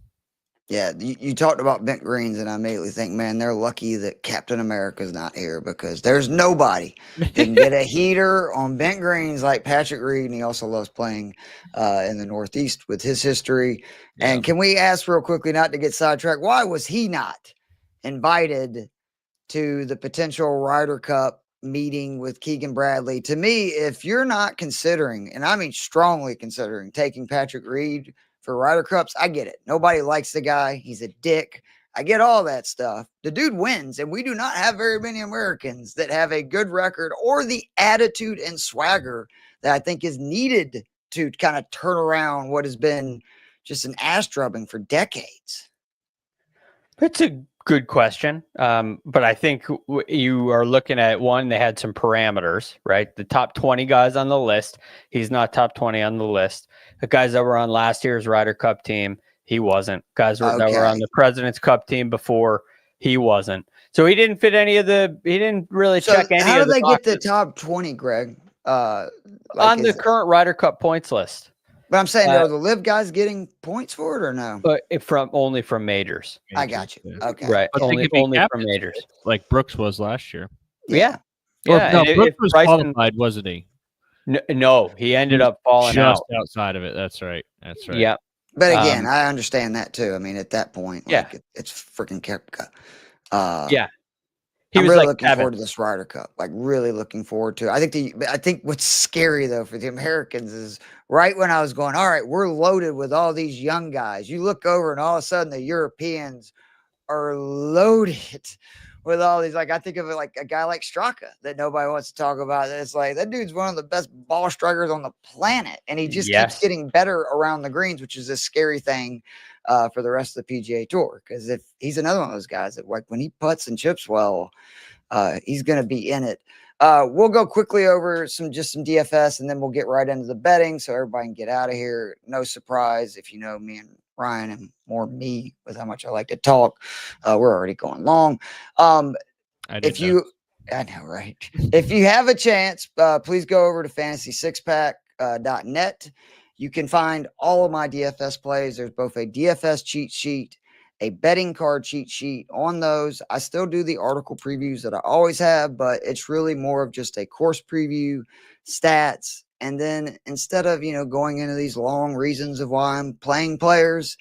Yeah, you talked about bent greens, and I immediately think, man, they're lucky that Captain America's not here, because there's nobody that can get a heater on bent greens like Patrick Reed, and he also loves playing in the Northeast with his history. Yeah. And can we ask real quickly, not to get sidetracked, why was he not invited to the potential Ryder Cup meeting with Keegan Bradley? To me, if you're not considering, and I mean strongly considering, taking Patrick Reed for Ryder Cups, I get it. Nobody likes the guy. He's a dick. I get all that stuff. The dude wins, and we do not have very many Americans that have a good record or the attitude and swagger that I think is needed to kind of turn around what has been just an ass drubbing for decades. It's a good question. But I think you are looking at one, they had some parameters, right? The top 20 guys on the list. He's not top 20 on the list. The guys that were on last year's Ryder Cup team, he wasn't. Guys that were on the President's Cup team before, he wasn't. So he didn't fit any of the, he didn't really check any of the How do they boxes. get the top 20, Greg? On the current Ryder Cup points list. But I'm saying, are the live guys getting points for it or no? But only from majors. I got you. Yeah. Okay. Right. But Only from majors. Like Brooks was last year. Yeah. Well, Yeah. no, Brooks was qualified, wasn't he? No, he ended up falling just out. outside of it. That's right. That's right. Yeah. But again, I understand that too. I mean, at that point, it's freaking Kepka. Yeah. He I'm was really like looking forward to this Ryder Cup. Like, really looking forward to it. I think what's scary though for the Americans is right when I was going, all right, we're loaded with all these young guys. You look over and all of a sudden the Europeans are loaded with all these. Like, I think of it like a guy like Straka that nobody wants to talk about. It's like, that dude's one of the best ball strikers on the planet, and he just keeps getting better around the greens, which is a scary thing for the rest of the PGA Tour. Because if he's another one of those guys that, like, when he putts and chips well, he's going to be in it. We'll go quickly over some DFS, and then we'll get right into the betting so everybody can get out of here. No surprise if you know me and Ryan, and more me with how much I like to talk. We're already going long. I know, right? If you have a chance, please go over to fantasy6pack.net. You can find all of my DFS plays. There's both a DFS cheat sheet, a betting card cheat sheet on those. I still do the article previews that I always have, but it's really more of just a course preview, stats. And then instead of, going into these long reasons of why I'm playing players,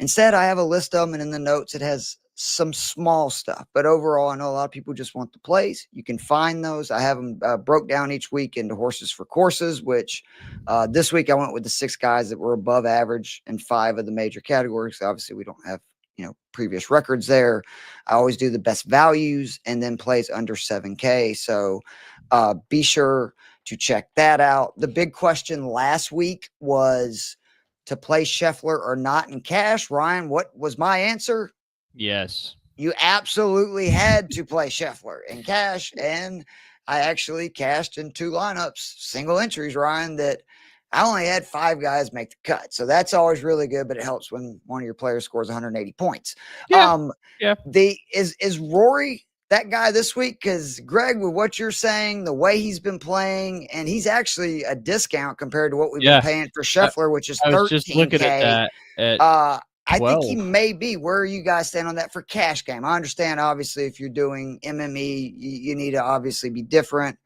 instead I have a list of them, and in the notes it has some small stuff. But overall, I know a lot of people just want the plays. You can find those. I have them broke down each week into horses for courses, which this week I went with the 6 guys that were above average in 5 of the major categories. Obviously, we don't have previous records there. I always do the best values and then plays under 7K. So be sure to check that out. The big question last week was to play Scheffler or not in cash. Ryan, what was my answer? Yes. You absolutely had to play Scheffler in cash. And I actually cashed in 2 lineups, single entries, Ryan, that I only had 5 guys make the cut. So that's always really good, but it helps when one of your players scores 180 points. Yeah. Is Rory that guy this week? Because Greg, with what you're saying, the way he's been playing, and he's actually a discount compared to what we've been paying for Scheffler, which is 13K. I was just looking at that. I think he may be. Where are you guys stand on that for cash game? I understand, obviously, if you're doing MME, you need to obviously be different.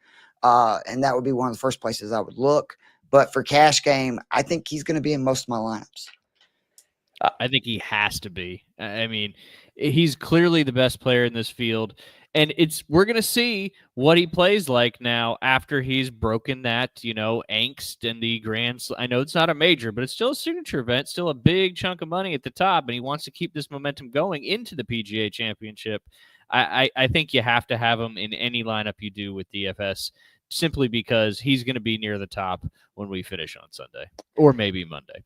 And that would be one of the first places I would look. But for cash game, I think he's going to be in most of my lineups. I think he has to be. I mean, he's clearly the best player in this field. And we're going to see what he plays like now after he's broken that, angst in the Grand Slam. I know it's not a major, but it's still a signature event, still a big chunk of money at the top, and he wants to keep this momentum going into the PGA Championship. I think you have to have him in any lineup you do with DFS, simply because he's going to be near the top when we finish on Sunday or maybe Monday.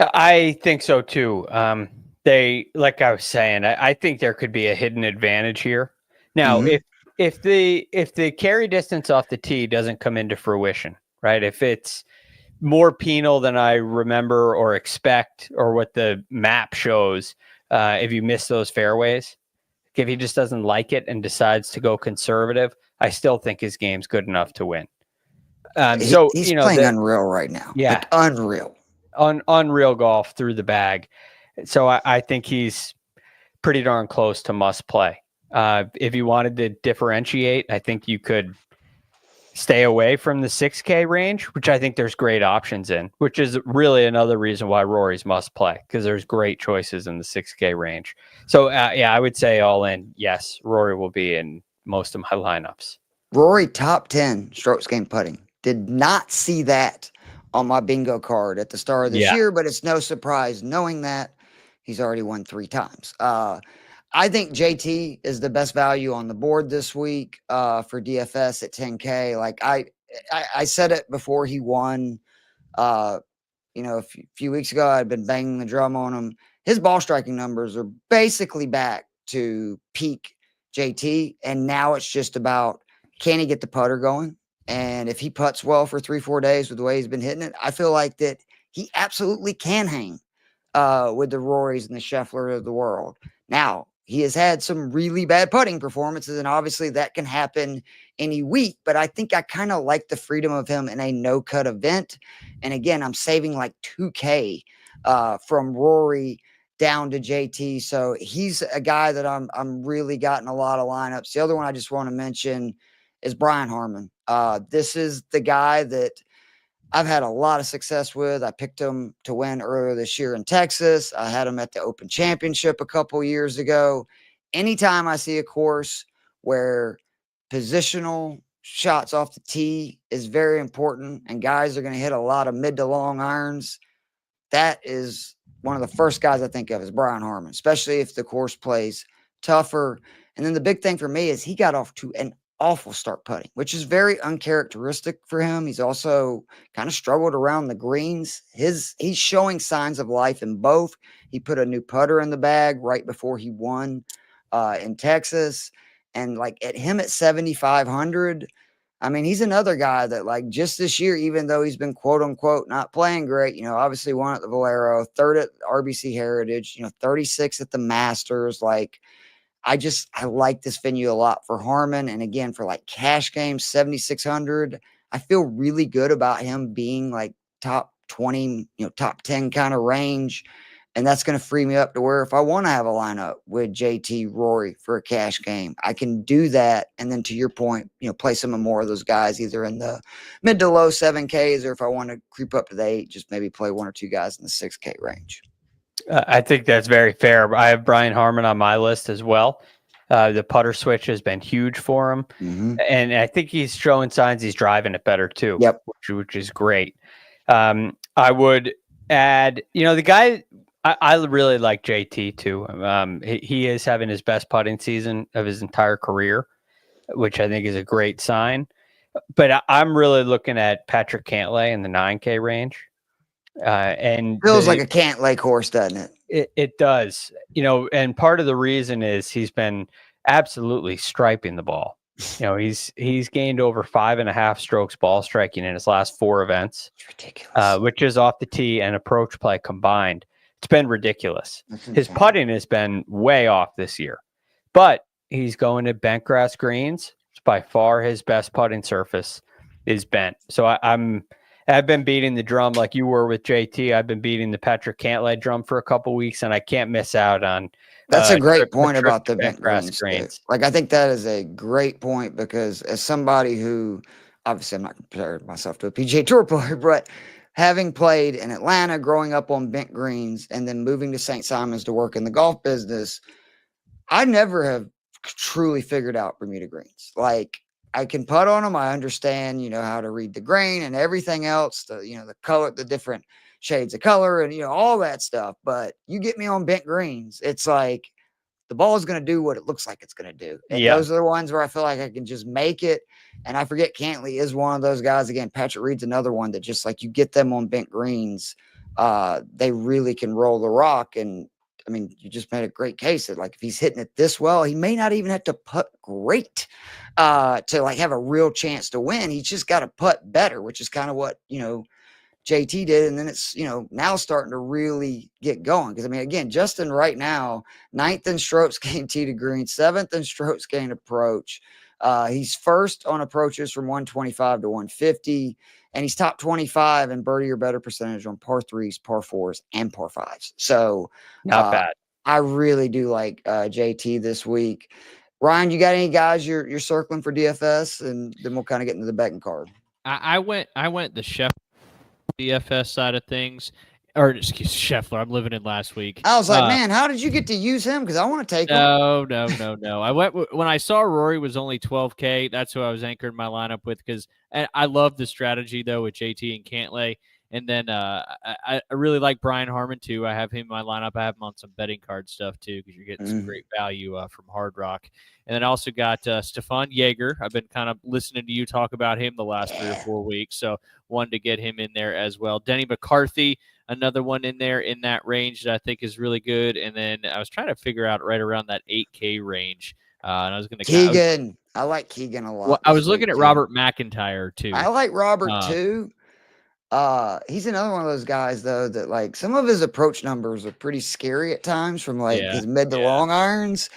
I think so too. They, like I was saying, I think there could be a hidden advantage here. Now, Mhm. if the carry distance off the tee doesn't come into fruition, right? If it's more penal than I remember or expect, or what the map shows, if you miss those fairways, if he just doesn't like it and decides to go conservative, I still think his game's good enough to win. So He's you know playing that, unreal right now. yeah, Like unreal. unreal golf through the bag. So I think he's pretty darn close to must play. If you wanted to differentiate, I think you could stay away from the 6K range, which I think there's great options in, which is really another reason why Rory's must play, because there's great choices in the 6K range. So, yeah, I would say all in, yes, Rory will be in most of my lineups. Rory top 10 strokes gained putting. Did not see that on my bingo card at the start of this Yeah. year, but it's no surprise knowing that he's already won 3 times. I think JT is the best value on the board this week for DFS at 10K. Like I said it before he won. A few weeks ago, I'd been banging the drum on him. His ball striking numbers are basically back to peak JT, and now it's just about, can he get the putter going? And if he putts well for 3-4 days with the way he's been hitting it, I feel like that he absolutely can hang with the Rorys and the Scheffler of the world. Now, he has had some really bad putting performances, and obviously that can happen any week, but I think I kind of like the freedom of him in a no-cut event. And again, I'm saving like 2K from Rory down to JT. So he's a guy that I'm really got in a lot of lineups. The other one I just want to mention is Brian Harman. This is the guy that I've had a lot of success with. I picked him to win earlier this year in Texas. I had him at the Open Championship a couple years ago. Anytime I see a course where positional shots off the tee is very important and guys are going to hit a lot of mid to long irons, that is one of the first guys I think of is Brian Harman, especially if the course plays tougher. And then the big thing for me is he got off to an awful start putting, which is very uncharacteristic for him. He's also kind of struggled around the greens. He's showing signs of life in both. He put a new putter in the bag right before he won in Texas. And like at him at 7,500, I mean, he's another guy that, like, just this year, even though he's been quote unquote not playing great, obviously won at the Valero, third at RBC Heritage, 36 at the Masters. Like, I like this venue a lot for Harman. And again, for like cash games, 7,600, I feel really good about him being like top 20, top 10 kind of range. And that's going to free me up to where if I want to have a lineup with JT, Rory for a cash game, I can do that. And then to your point, play some more of those guys either in the mid to low 7Ks, or if I want to creep up to the 8, just maybe play 1 or 2 guys in the 6K range. I think that's very fair. I have Brian Harman on my list as well. The putter switch has been huge for him. Mm-hmm. And I think he's showing signs he's driving it better too, Yep. which is great. I would add, the guy, I really like JT too. He is having his best putting season of his entire career, which I think is a great sign. But I'm really looking at Patrick Cantlay in the 9K range. And feels like a Cantlay course, doesn't it? It does, and part of the reason is he's been absolutely striping the ball. He's gained over 5.5 strokes ball striking in his last 4 events. It's ridiculous. Which is off the tee and approach play combined. It's been ridiculous. His putting has been way off this year, but he's going to bent grass greens. It's by far his best putting surface is bent. So I've been beating the drum like you were with JT. I've been beating the Patrick Cantlay drum for a couple weeks, and I can't miss out on. That's a great point about the bent greens. Like, I think that is a great point because as somebody who, obviously I'm not comparing myself to a PGA Tour player, but having played in Atlanta, growing up on bent greens, and then moving to St. Simons to work in the golf business, I never have truly figured out Bermuda greens. Like, I can putt on them. I understand, how to read the grain and everything else, the color, the different shades of color and, all that stuff. But you get me on bent greens, it's like the ball is going to do what it looks like it's going to do. And those are the ones where I feel like I can just make it. And I forget Cantlay is one of those guys. Again, Patrick Reed's another one that just like you get them on bent greens. they really can roll the rock. And I mean, you just made a great case that like if he's hitting it this well, he may not even have to putt great to like have a real chance to win. He's just got to putt better, which is kind of what, JT did. And then it's, now starting to really get going. Because I mean, again, Justin right now, 9th in strokes gained tee to green, 7th in strokes gained approach. He's first on approaches from 125 to 150, and he's top 25 in birdie or better percentage on par 3s, par 4s, and par 5s. So Not bad. I really do like JT this week. Ryan, you got any guys you're circling for DFS, and then we'll kind of get into the betting card. I went the Chef DFS side of things, or excuse Scheffler. I'm living in last week. I was like, man, how did you get to use him? Because I want to take him. No. I went when I saw Rory was only 12K. That's who I was anchoring my lineup with, because I love the strategy though with JT and Cantlay. And then I really like Brian Harmon too. I have him in my lineup. I have him on some betting card stuff too, because you're getting some great value from Hard Rock. And then I also got Stefan Jaeger. I've been kind of listening to you talk about him the last 3 or 4 weeks, so wanted to get him in there as well. Denny McCarthy, another one in there in that range that I think is really good. And then I was trying to figure out right around that 8K range. And I was going to Keegan. I like Keegan a lot. Well, I was looking at Robert McIntyre too. I like Robert too. He's another one of those guys though that like some of his approach numbers are pretty scary at times from like his mid to long irons.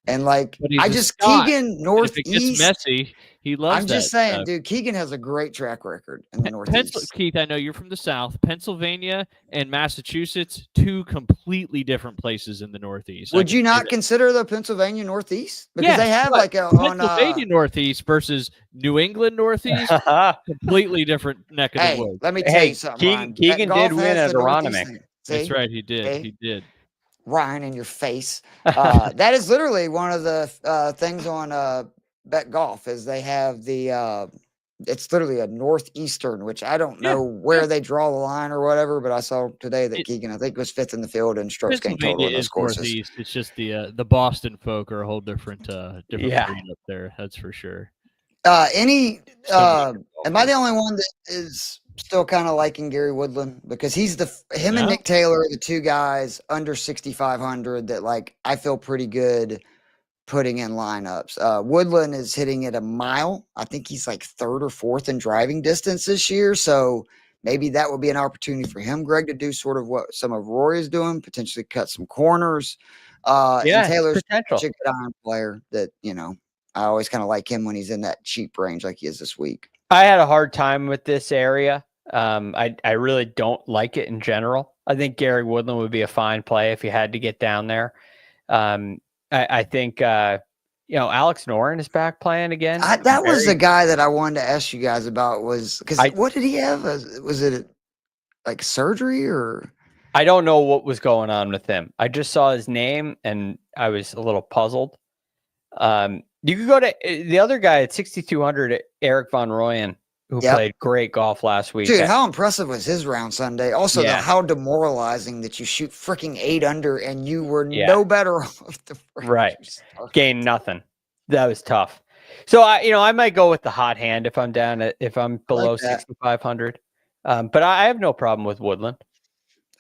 And like Keegan Northeast. If it gets messy, he loves I'm just saying, dude, Keegan has a great track record in the Northeast. Keith, I know you're from the South. Pennsylvania and Massachusetts, 2 completely different places in the Northeast. Would you not consider the Pennsylvania Northeast? Because they have like a Pennsylvania Northeast versus New England Northeast, completely different neck of the woods. Let me tell you something. Keegan did win at Aronimink. That's right, he did. He did. Ryan in your face. That is literally one of the things on Bet Golf is they have the it's literally a northeastern, which I don't know where they draw the line or whatever, but I saw today that Keegan, I think, was 5th in the field in strokes gained total in those courses. Northeast. It's just the Boston folk are a whole different breed up there. That's for sure. Am I the only one that is still kind of liking Gary Woodland? Because he's him and Nick Taylor are the 2 guys under 6,500 that like I feel pretty good putting in lineups. Woodland is hitting at a mile. I think he's like 3rd or 4th in driving distance this year. So maybe that would be an opportunity for him, Greg, to do sort of what some of Rory is doing, potentially cut some corners. And Taylor's a good iron player that, I always kind of like him when he's in that cheap range like he is this week. I had a hard time with this area. I really don't like it in general. I think Gary Woodland would be a fine play if you had to get down there. I think, Alex Noren is back playing again. That was the guy that I wanted to ask you guys about what did he have? Was it like surgery or? I don't know what was going on with him. I just saw his name and I was a little puzzled. You could go to the other guy at 6,200, Eric Von Rooyen, who played great golf last week. Dude, how impressive was his round Sunday? Also, how demoralizing that you shoot freaking 8 under and you were no better off the gained nothing. That was tough. So I might go with the hot hand if I'm below 6,500. But I have no problem with Woodland.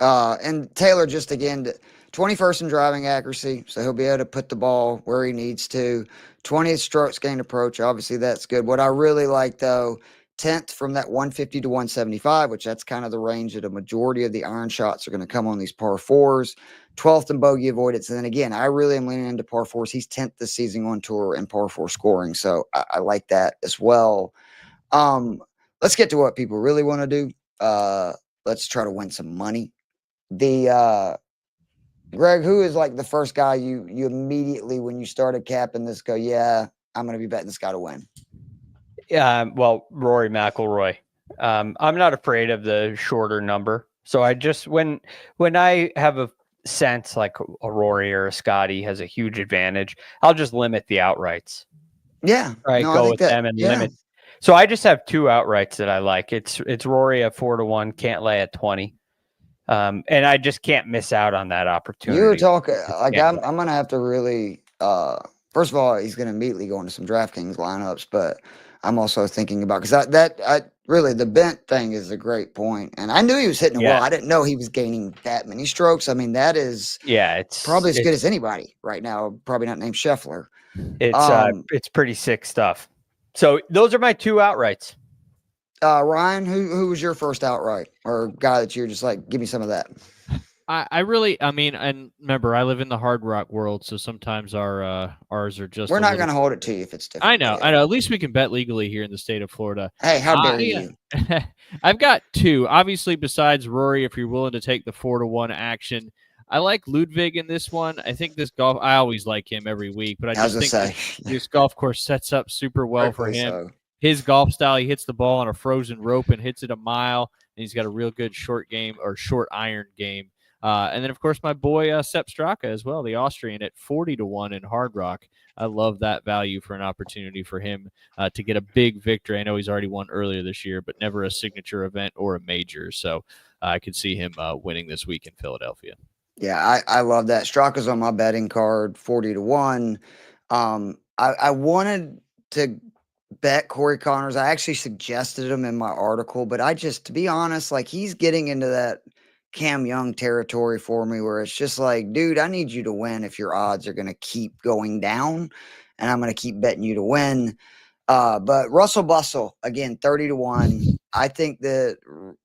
And Taylor, just again, 21st in driving accuracy, so he'll be able to put the ball where he needs to. 20th strokes gained approach, obviously that's good. What I really like, though, 10th from that 150 to 175, which that's kind of the range that a majority of the iron shots are going to come on these par 4s. 12th in bogey avoidance. And then again, I really am leaning into par 4s. He's 10th this season on tour in par 4 scoring, so I like that as well. Let's get to what people really want to do. Let's try to win some money. Greg, who is like the first guy you immediately, when you started capping this, go, I'm going to be betting this guy to win? Well, Rory McIlroy. I'm not afraid of the shorter number. So I just, when I have a sense like a Rory or a Scottie has a huge advantage, I'll just limit the outrights. Yeah. Right. Go with them and limit. So I just have 2 outrights that I like. It's Rory at 4-1, Cantlay at 20. And I just can't miss out on that opportunity. You were talking like I'm going to have to really, first of all, he's going to immediately go into some DraftKings lineups, but I'm also thinking about, because Really, the bent thing is a great point. And I knew he was hitting it well. I didn't know he was gaining that many strokes. I mean, that is probably as good as anybody right now. Probably not named Scheffler. It's pretty sick stuff. So those are my two outrights. Ryan, who was your first outright or guy that you're just like, give me some of that? I mean, and remember, I live in the Hard Rock world, so sometimes ours are just. We're not going to hold it to you if it's different. I know. At least we can bet legally here in the state of Florida. Hey, how dare you? I've got two. Obviously, besides Rory, if you're willing to take the 4-1 action, I like Ludwig in this one. I think this golf. I always like him every week, but I just think this golf course sets up super well for him. So. His golf style, he hits the ball on a frozen rope and hits it a mile, and he's got a real good short iron game. And then, of course, my boy Sepp Straka as well, the Austrian, at 40-1 in Hard Rock. I love that value for an opportunity for him to get a big victory. I know he's already won earlier this year, but never a signature event or a major. So I could see him winning this week in Philadelphia. Yeah, I love that. Straka's on my betting card, 40-1. I wanted to bet Corey Connors. I actually suggested him in my article, but to be honest, like he's getting into that Cam Young territory for me where it's just like, dude, I need you to win if your odds are going to keep going down, and I'm going to keep betting you to win. But Russell Bussell, again, 30-1. I think that,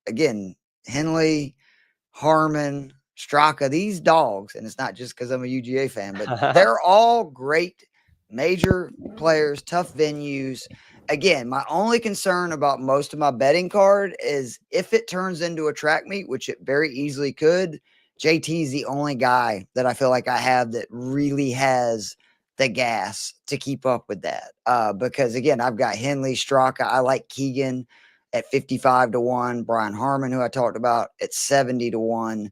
again, Henley, Harmon, Straka, these dogs, and it's not just because I'm a UGA fan, but they're all great major players, tough venues. Again, my only concern about most of my betting card is if it turns into a track meet, which it very easily could, JT is the only guy that I feel like I have that really has the gas to keep up with that. Because, again, I've got Henley, Straka. I like Keegan at 55-1, Brian Harmon, who I talked about, at 70-1.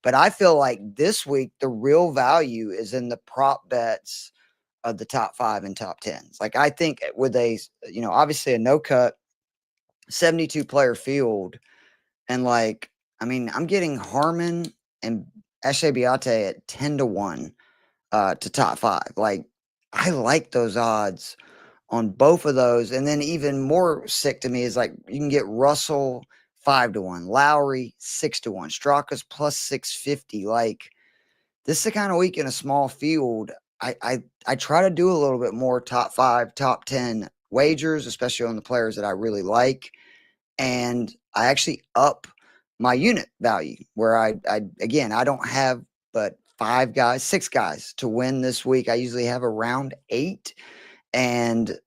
But I feel like this week the real value is in the prop bets of the top 5 and top 10s. Like I think with obviously a no cut 72 player field, and like, I mean, I'm getting Harmon and Eshe Biate at 10-1 to top 5. Like I like those odds on both of those. And then even more sick to me is like you can get Russell 5-1, Lowry 6-1, Straka's plus 650. Like this is the kind of week in a small field. I try to do a little bit more top 5, top 10 wagers, especially on the players that I really like. And I actually up my unit value where I don't have but 6 guys to win this week. I usually have around 8. But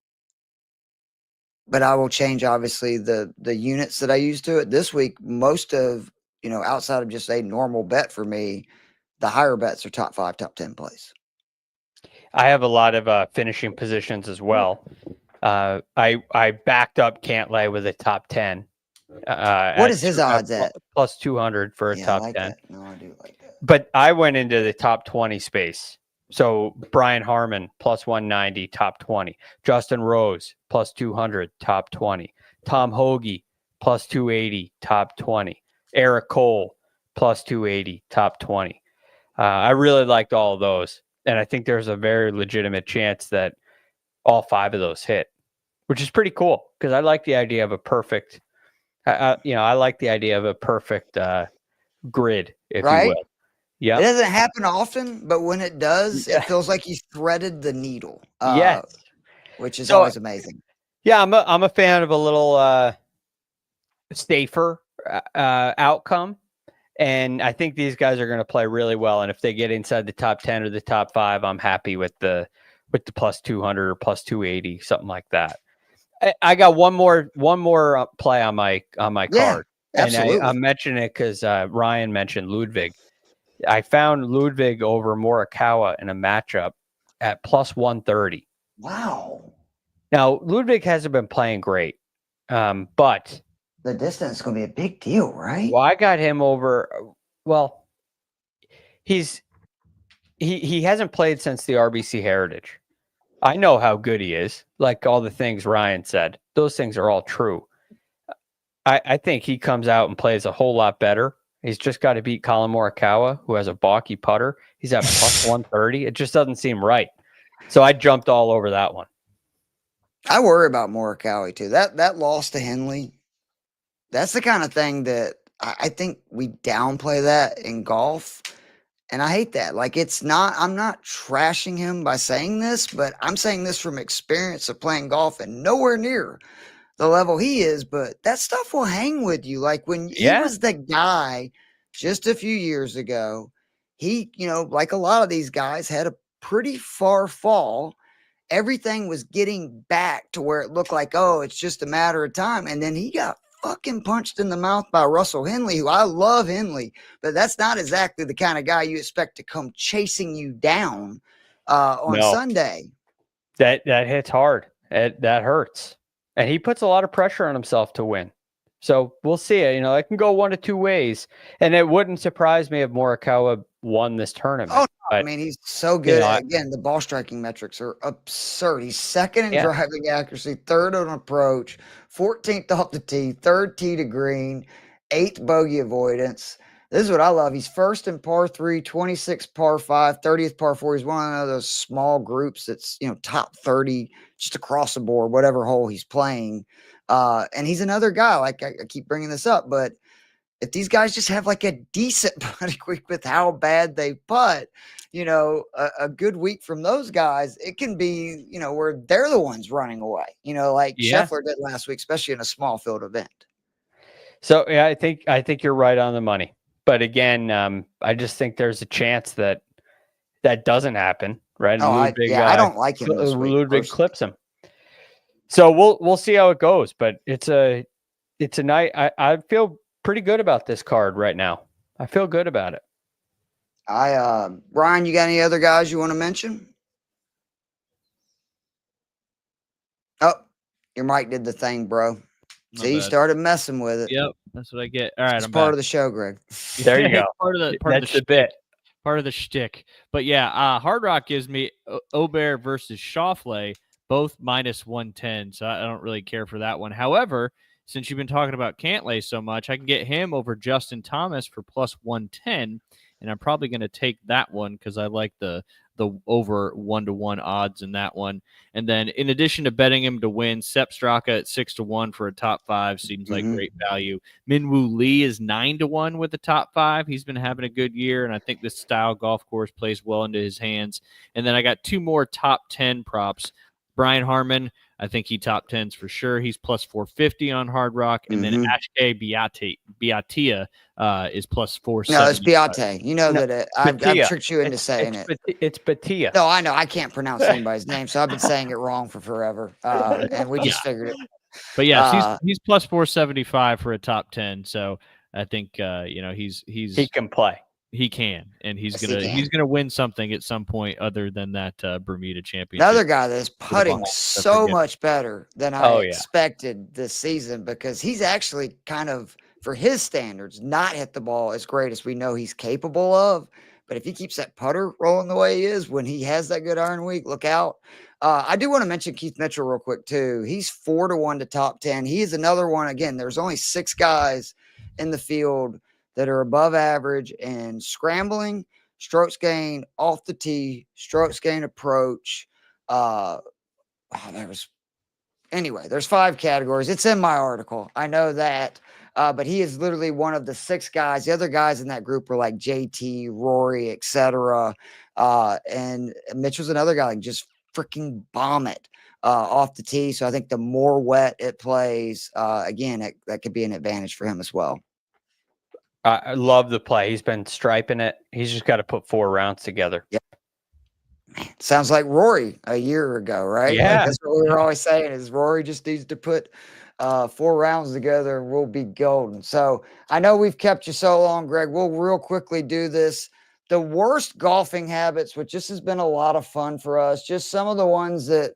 I will change obviously the units that I use to it this week. Most of, outside of just a normal bet for me, the higher bets are top 5, top 10 plays. I have a lot of finishing positions as well. I backed up Cantlay with a top 10. What is his odds at? Plus 200 for a top 10. That. No, I do like that. But I went into the top 20 space. So Brian Harmon, plus 190, top 20. Justin Rose, plus 200, top 20. Tom Hoagie, plus 280, top 20. Eric Cole, plus 280, top 20. I really liked all of those. And I think there's a very legitimate chance that all 5 of those hit, which is pretty cool because I like the idea of a perfect, I like the idea of a perfect grid, if you will. Yeah, it doesn't happen often, but when it does, it feels like he's threaded the needle. Yes, which is always amazing. Yeah, I'm a fan of a little safer outcome. And I think these guys are going to play really well. And if they get inside the top 10 or the top 5, I'm happy with the plus 200 or plus 280, something like that. I got one more play on my card. Absolutely. And I'm mentioning it because Ryan mentioned Ludwig. I found Ludwig over Morikawa in a matchup at plus 130. Wow. Now, Ludwig hasn't been playing great, but the distance is going to be a big deal, right? Well, I got him over. Well, he hasn't played since the RBC Heritage. I know how good he is. Like all the things Ryan said, those things are all true. I think he comes out and plays a whole lot better. He's just got to beat Colin Morikawa, who has a balky putter. He's at plus 130. It just doesn't seem right. So I jumped all over that one. I worry about Morikawa too. That loss to Henley That's the kind of thing that I think we downplay that in golf. And I hate that. Like, I'm not trashing him by saying this, but I'm saying this from experience of playing golf and nowhere near the level he is. But that stuff will hang with you. Like, when he was the guy just a few years ago, he, like a lot of these guys, had a pretty far fall. Everything was getting back to where it looked like, oh, it's just a matter of time. And then he got fucking punched in the mouth by Russell Henley, who I love Henley, but that's not exactly the kind of guy you expect to come chasing you down on Sunday. That hits hard. That hurts. And he puts a lot of pressure on himself to win. So we'll see. It can go one of two ways. And it wouldn't surprise me if Morikawa won this tournament. Oh, no, I mean, he's so good. Again, the ball striking metrics are absurd. He's second in driving accuracy, third on approach, 14th off the tee, third tee to green, 8th bogey avoidance. This is what I love. He's first in par 3, 26th par 5, 30th par 4. He's one of those small groups that's, top 30 just across the board, whatever hole he's playing. And he's another guy, like I keep bringing this up, but if these guys just have like a decent putting week with how bad they putt, a good week from those guys, it can be, where they're the ones running away, like Scheffler did last week, especially in a small field event. So yeah, I think you're right on the money. But again, I just think there's a chance that doesn't happen, right? I don't like him this week. Ludwig clips him. So we'll see how it goes. But it's a night. I feel pretty good about this card right now. I feel good about it. Ryan, you got any other guys you want to mention? Oh, your mic did the thing, bro. See, you started messing with it. Yep, that's what I get. All right, it's part of the show, Greg. There you go. That's the bit. Part of the shtick. But yeah, Hard Rock gives me Aubert versus Schauffele, both minus 110. So I don't really care for that one. However, since you've been talking about Cantlay so much, I can get him over Justin Thomas for plus 110. And I'm probably going to take that one because I like the over 1-to-1 odds in that one. And then in addition to betting him to win, Sepp Straka at 6-to-1 for a top 5 seems like great value. Minwoo Lee is 9-to-1 with the top 5. He's been having a good year, and I think this style golf course plays well into his hands. And then I got 2 more top 10 props. Brian Harmon, I think he top 10s for sure. He's plus 450 on Hard Rock. And then Ashke Biatia is plus 470. No, it's Biate. That I've tricked you into saying it. It's Batia. No, I know. I can't pronounce anybody's name, so I've been saying it wrong for forever. And we just figured it. But yeah, he's plus 475 for a top 10. So I think he can play. He can, and he's gonna win something at some point other than that Bermuda Championship. Another guy that's putting so much better than I expected this season, because he's actually kind of, for his standards, not hit the ball as great as we know he's capable of. But if he keeps that putter rolling the way he is when he has that good iron week, look out. I do want to mention Keith Mitchell real quick too. He's 4-to-1 to top 10. He is another one. Again, there's only 6 guys in the field that are above average in scrambling, strokes gained off the tee, strokes gained approach. There's 5 categories. It's in my article. I know that. But he is literally one of the 6 guys. The other guys in that group were like JT, Rory, etc. And Mitchell's another guy, like just freaking bomb it off the tee. So I think the more wet it plays, again, that could be an advantage for him as well. I love the play. He's been striping it. He's just got to put 4 rounds together. Yeah. Man, sounds like Rory a year ago, right? Yeah. That's what we were always saying, is Rory just needs to put 4 rounds together and we'll be golden. So I know we've kept you so long, Greg. We'll real quickly do this. The worst golfing habits, which this has been a lot of fun for us. Just some of the ones that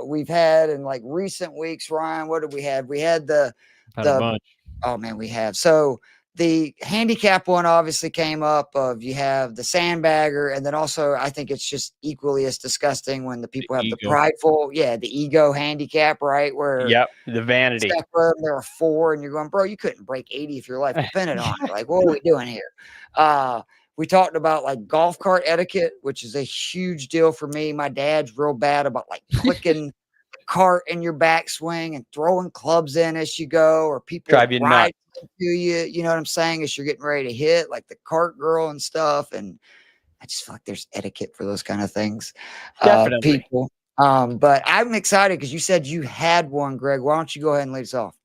we've had in like recent weeks. Ryan, what did we have? We had the bunch. Oh man, we have. So the handicap one obviously came up of, you have the sandbagger, and then also I think it's just equally as disgusting when the people have the prideful, the ego handicap, right? Where the vanity. There are 4, and you're going, bro, you couldn't break 80 if your life depended on it. Like, what are we doing here? We talked about like golf cart etiquette, which is a huge deal for me. My dad's real bad about like clicking cart in your backswing and throwing clubs in as you go, or people Drive you ride to you. You know what I'm saying? As you're getting ready to hit, like the cart girl and stuff. And I just feel like there's etiquette for those kind of things. Definitely. People. But I'm excited because you said you had one, Greg. Why don't you go ahead and lead us off?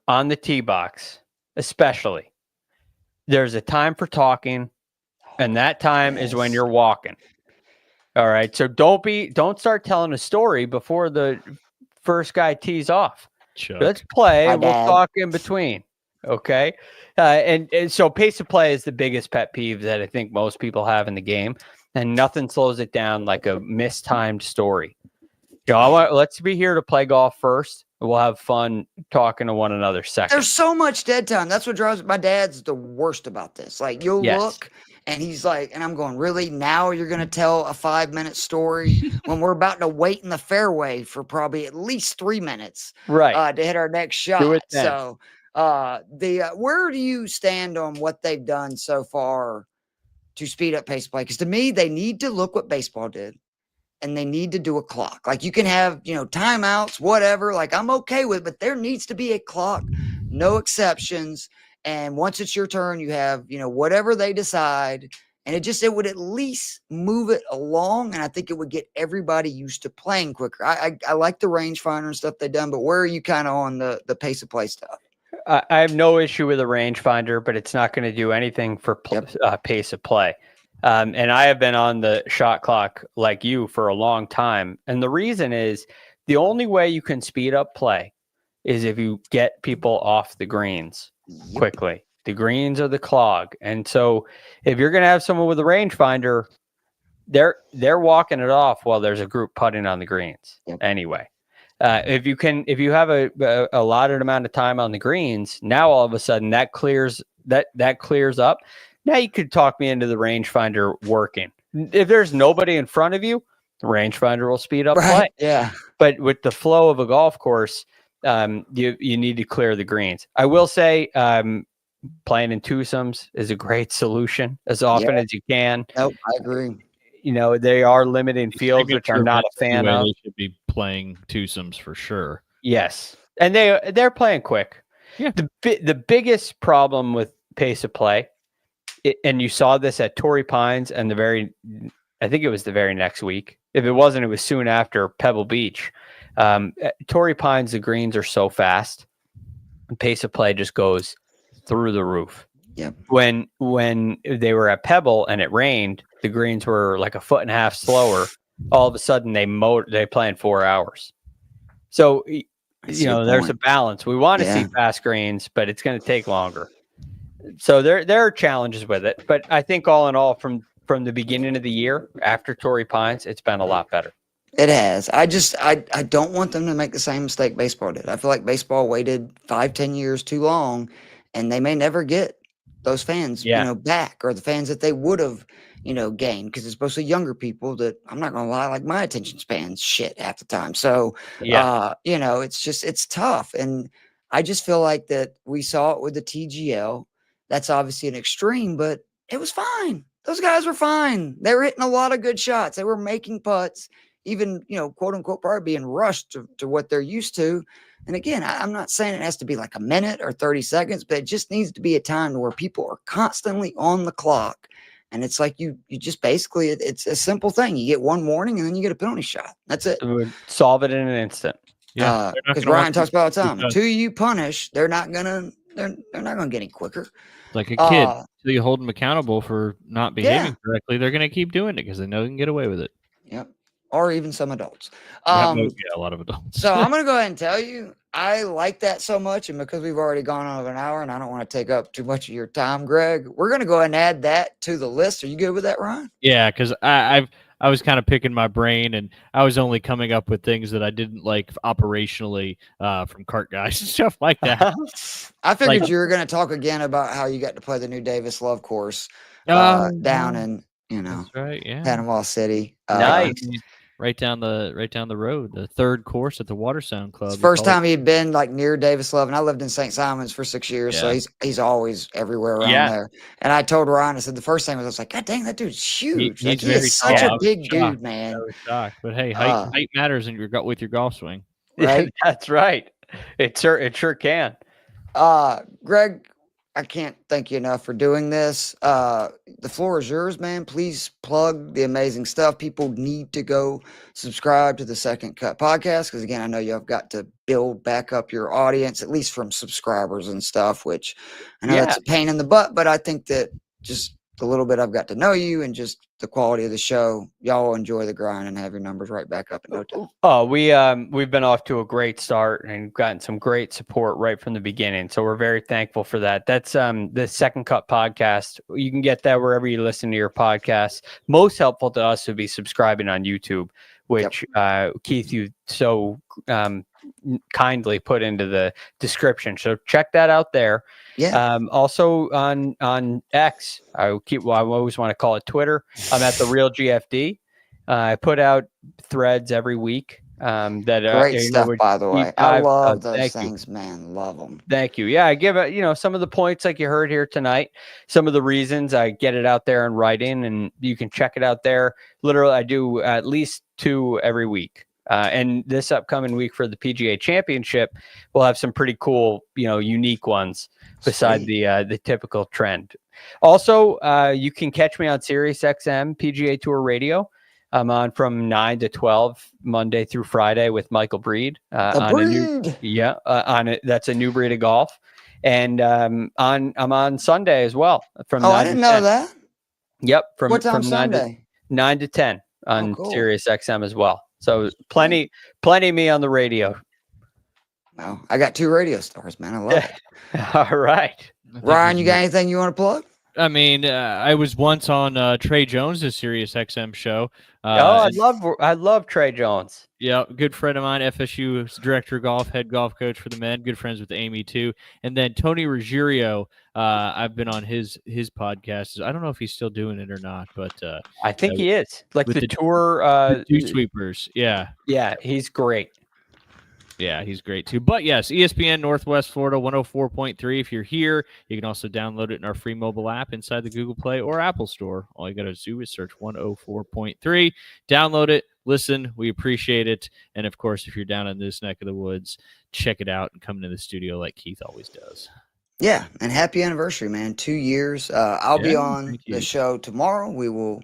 On the tee box, especially, there's a time for talking, and that time is when you're walking. All right. So don't start telling a story before the first guy tees off. Chuck. Let's play. My We'll dad. talk in between. Okay. And so pace of play is the biggest pet peeve that I think most people have in the game. And nothing slows it down like a mistimed story. Let's be here to play golf first. We'll have fun talking to one another second. There's so much dead time. That's what drives my dad's the worst about this. Like you'll look and he's like, and I'm going, really? Now you're going to tell a 5-minute story when we're about to wait in the fairway for probably at least 3 minutes, right? To hit our next shot. Do it then. So, where do you stand on what they've done so far to speed up pace of play? Because to me, they need to look what baseball did. And they need to do a clock. Like you can have, timeouts, whatever. Like I'm okay with it, but there needs to be a clock, no exceptions. And once it's your turn, you have, whatever they decide. And it would at least move it along. And I think it would get everybody used to playing quicker. I like the rangefinder and stuff they've done, but where are you kind of on the pace of play stuff? I have no issue with a rangefinder, but it's not going to do anything for pace of play. And I have been on the shot clock like you for a long time. And the reason is the only way you can speed up play is if you get people off the greens quickly. The greens are the clog. And so if you're going to have someone with a rangefinder, they're walking it off while there's a group putting on the greens anyway. If you have a allotted amount of time on the greens, now all of a sudden that clears up. Now you could talk me into the rangefinder working. If there's nobody in front of you, the rangefinder will speed up play. Yeah. But with the flow of a golf course, you need to clear the greens. I will say playing in twosomes is a great solution as often as you can. Nope, I agree. They are limiting fields, which I'm not a fan of. They should be playing twosomes for sure. Yes. And they're playing quick. Yeah. The biggest problem with pace of play, and you saw this at Torrey Pines and I think it was the very next week. If it wasn't, it was soon after Pebble Beach. At Torrey Pines, the greens are so fast. The pace of play just goes through the roof. Yep. When they were at Pebble and it rained, the greens were like a foot and a half slower. All of a sudden they play in 4 hours. So, there's a balance. We want to see fast greens, but it's going to take longer. So there are challenges with it, but I think all in all, from the beginning of the year after Torrey Pines, it's been a lot better. It has. I don't want them to make the same mistake baseball did. I feel like baseball waited 5-10 years too long, and they may never get those fans, back, or the fans that they would have, gained, because it's mostly younger people that, I'm not going to lie, like my attention span's shit half the time. So, it's tough. And I just feel like that we saw it with the TGL. That's obviously an extreme, but it was fine. Those guys were fine. They were hitting a lot of good shots. They were making putts, even, quote unquote, probably being rushed to what they're used to. And again, I'm not saying it has to be like a minute or 30 seconds, but it just needs to be a time where people are constantly on the clock. And it's like you just basically, it's a simple thing. You get one warning and then you get a penalty shot. That's it. It would solve it in an instant. Yeah, because Ryan talks about all the time. Until you punish, they're not gonna get any quicker. Like a kid, so you hold them accountable for not behaving correctly. They're gonna keep doing it because they know they can get away with it. Yep, or even some adults. A lot of adults. So I'm gonna go ahead and tell you, I like that so much, and because we've already gone on an hour, and I don't want to take up too much of your time, Greg, we're gonna go ahead and add that to the list. Are you good with that, Ryan? Yeah, because I was kind of picking my brain, and I was only coming up with things that I didn't like operationally from cart guys and stuff like that. I figured you were going to talk again about how you got to play the new Davis Love course down in, That's right, yeah. Panama City. Nice. right down the road, the third course at the Watersound Club. It's the first time he'd been like near Davis Love, and I lived in St. Simons for 6 years, so Yeah. he's always everywhere around there. And I told Ryan, I said the first thing was, I was like, God dang, that dude's huge. He's He very is such tall. a big dude, man. I was shocked, but hey, height matters with your golf swing, right? Yeah, that's right. It sure can. Greg, I can't thank you enough for doing this. The floor is yours, man. Please plug the amazing stuff. People need to go subscribe to the Second Cut podcast because, again, I know you've got to build back up your audience, at least from subscribers and stuff, which I know that's a pain in the butt, but I think that just the little bit I've got to know you and just the quality of the show, y'all will enjoy the grind and have your numbers right back up in no time. Oh, we've been off to a great start and gotten some great support right from the beginning. So we're very thankful for that. That's the Second Cut podcast. You can get that wherever you listen to your podcasts. Most helpful to us would be subscribing on YouTube, which Keith, you so kindly put into the description. So check that out there. Yeah. Also on X, I always want to call it Twitter. I'm at the Real GFD. I put out threads every week. Great stuff, by the way. I love those things, man. Love them. Thank you. Yeah, I give it, some of the points like you heard here tonight, some of the reasons. I get it out there in writing, and you can check it out there. Literally, I do at least 2 every week. And this upcoming week for the PGA Championship, we'll have some pretty cool, unique ones beside the typical trend. Also, you can catch me on Sirius XM PGA Tour Radio. I'm on from 9 to 12 Monday through Friday with Michael Breed. That's a new breed of golf. And I'm on Sunday as well. I didn't know that. Yep. What time from Sunday? 9 to 10 on Sirius XM as well. So plenty of me on the radio. Well, I got 2 radio stars, man. I love it. All right. Ryan, you got anything you want to plug? I mean, I was once on Trey Jones' Sirius XM show. I love Trey Jones. Yeah, good friend of mine, FSU's director of golf, head golf coach for the men. Good friends with Amy too. And then Tony Ruggiero, I've been on his podcast. I don't know if he's still doing it or not, but I think he is. Like the tour, the Two Sweepers. Yeah, he's great. Yeah, he's great too. But yes, ESPN Northwest Florida 104.3. If you're here, you can also download it in our free mobile app inside the Google Play or Apple Store. All you got to do is search 104.3. Download it, listen. We appreciate it. And of course, if you're down in this neck of the woods, check it out and come into the studio like Keith always does. Yeah, and happy anniversary, man. 2 years. I'll be on the show tomorrow. We will,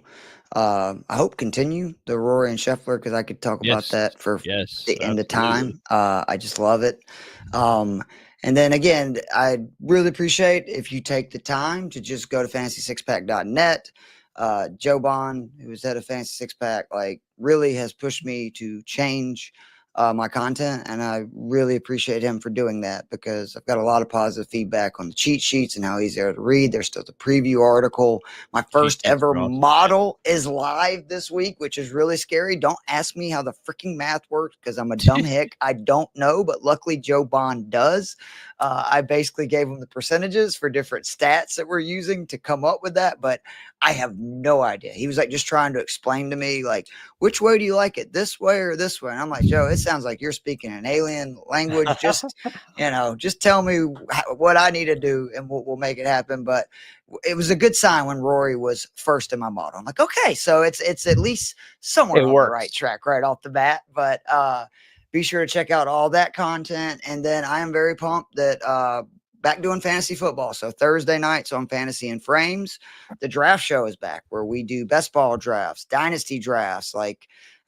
I hope, continue the Rory and Scheffler because I could talk about that for the end of time. I just love it. And then again, I really appreciate if you take the time to just go to fantasy6pack.net. Joe Bond, who's head of Fantasy Six Pack, really has pushed me to change my content, and I really appreciate him for doing that because I've got a lot of positive feedback on the cheat sheets and how easy they are to read. There's still the preview article. My first ever model is live this week, which is really scary. Don't ask me how the freaking math works because I'm a dumb hick. I don't know, but luckily Joe Bond does. I basically gave him the percentages for different stats that we're using to come up with that, but I have no idea. He was just trying to explain to me, which way do you like it, this way or this way? And I'm like, Joe, it sounds like you're speaking an alien language. Just, just tell me what I need to do and we'll make it happen. But it was a good sign when Rory was first in my model. I'm like, okay, so it's at least somewhat on the right track right off the bat. But be sure to check out all that content. And then I am very pumped that back doing fantasy football. So Thursday nights on Fantasy and Frames, the draft show is back where we do best ball drafts, dynasty drafts,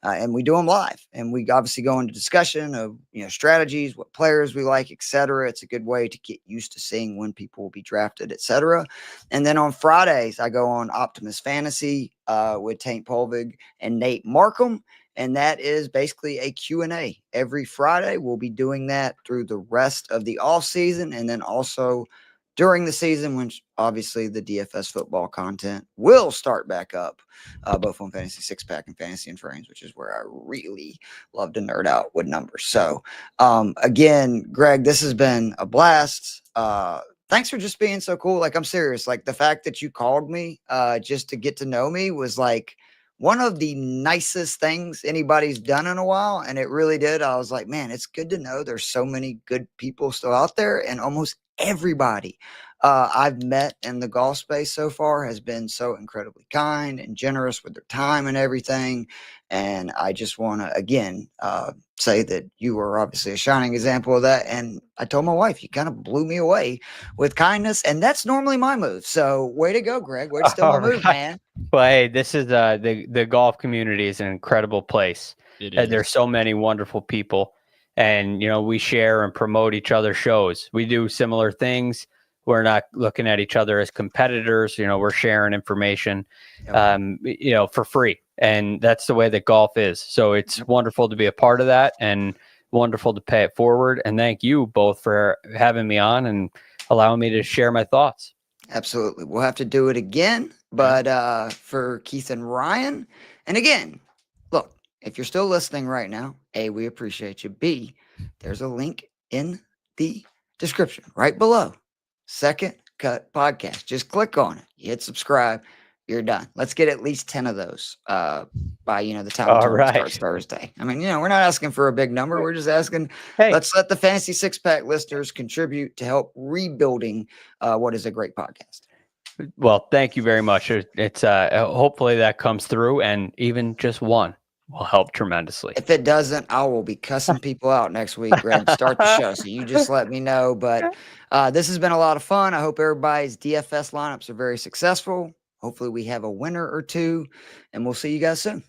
and we do them live. And we obviously go into discussion of, strategies, what players we like, et cetera. It's a good way to get used to seeing when people will be drafted, et cetera. And then on Fridays, I go on Optimus Fantasy with Taint Polvig and Nate Markham. And that is basically a Q&A every Friday. We'll be doing that through the rest of the off season. And then also during the season, when obviously the DFS football content will start back up, both on Fantasy Six Pack and Fantasy and Frames, which is where I really love to nerd out with numbers. So again, Greg, this has been a blast. Thanks for just being so cool. I'm serious. The fact that you called me just to get to know me was one of the nicest things anybody's done in a while. And it really did. I was like, man, it's good to know there's so many good people still out there, and almost everybody I've met in the golf space so far has been so incredibly kind and generous with their time and everything. And I just want to, again, say that you were obviously a shining example of that. And I told my wife, you kind of blew me away with kindness. And that's normally my move. So way to go, Greg. Way to steal my move, man. Well, hey, this is the golf community is an incredible place. There's so many wonderful people. And, we share and promote each other's shows. We do similar things. We're not looking at each other as competitors. We're sharing information, for free. And that's the way that golf is. So it's wonderful to be a part of that and wonderful to pay it forward. And thank you both for having me on and allowing me to share my thoughts. Absolutely. We'll have to do it again. But for Keith and Ryan, and again, look, if you're still listening right now, A, we appreciate you. B, there's a link in the description right below. Second Cut Podcast. Just click on it. You hit subscribe. You're done. Let's get at least 10 of those by the time the tournament starts Thursday. I mean, we're not asking for a big number. We're just asking, let's let the Fantasy Six Pack listeners contribute to help rebuilding what is a great podcast. Well, thank you very much. It's hopefully that comes through, and even just one will help tremendously. If it doesn't, I will be cussing people out next week, Greg. Start the show. So you just let me know. But this has been a lot of fun. I hope everybody's DFS lineups are very successful. Hopefully we have a winner or two, and we'll see you guys soon.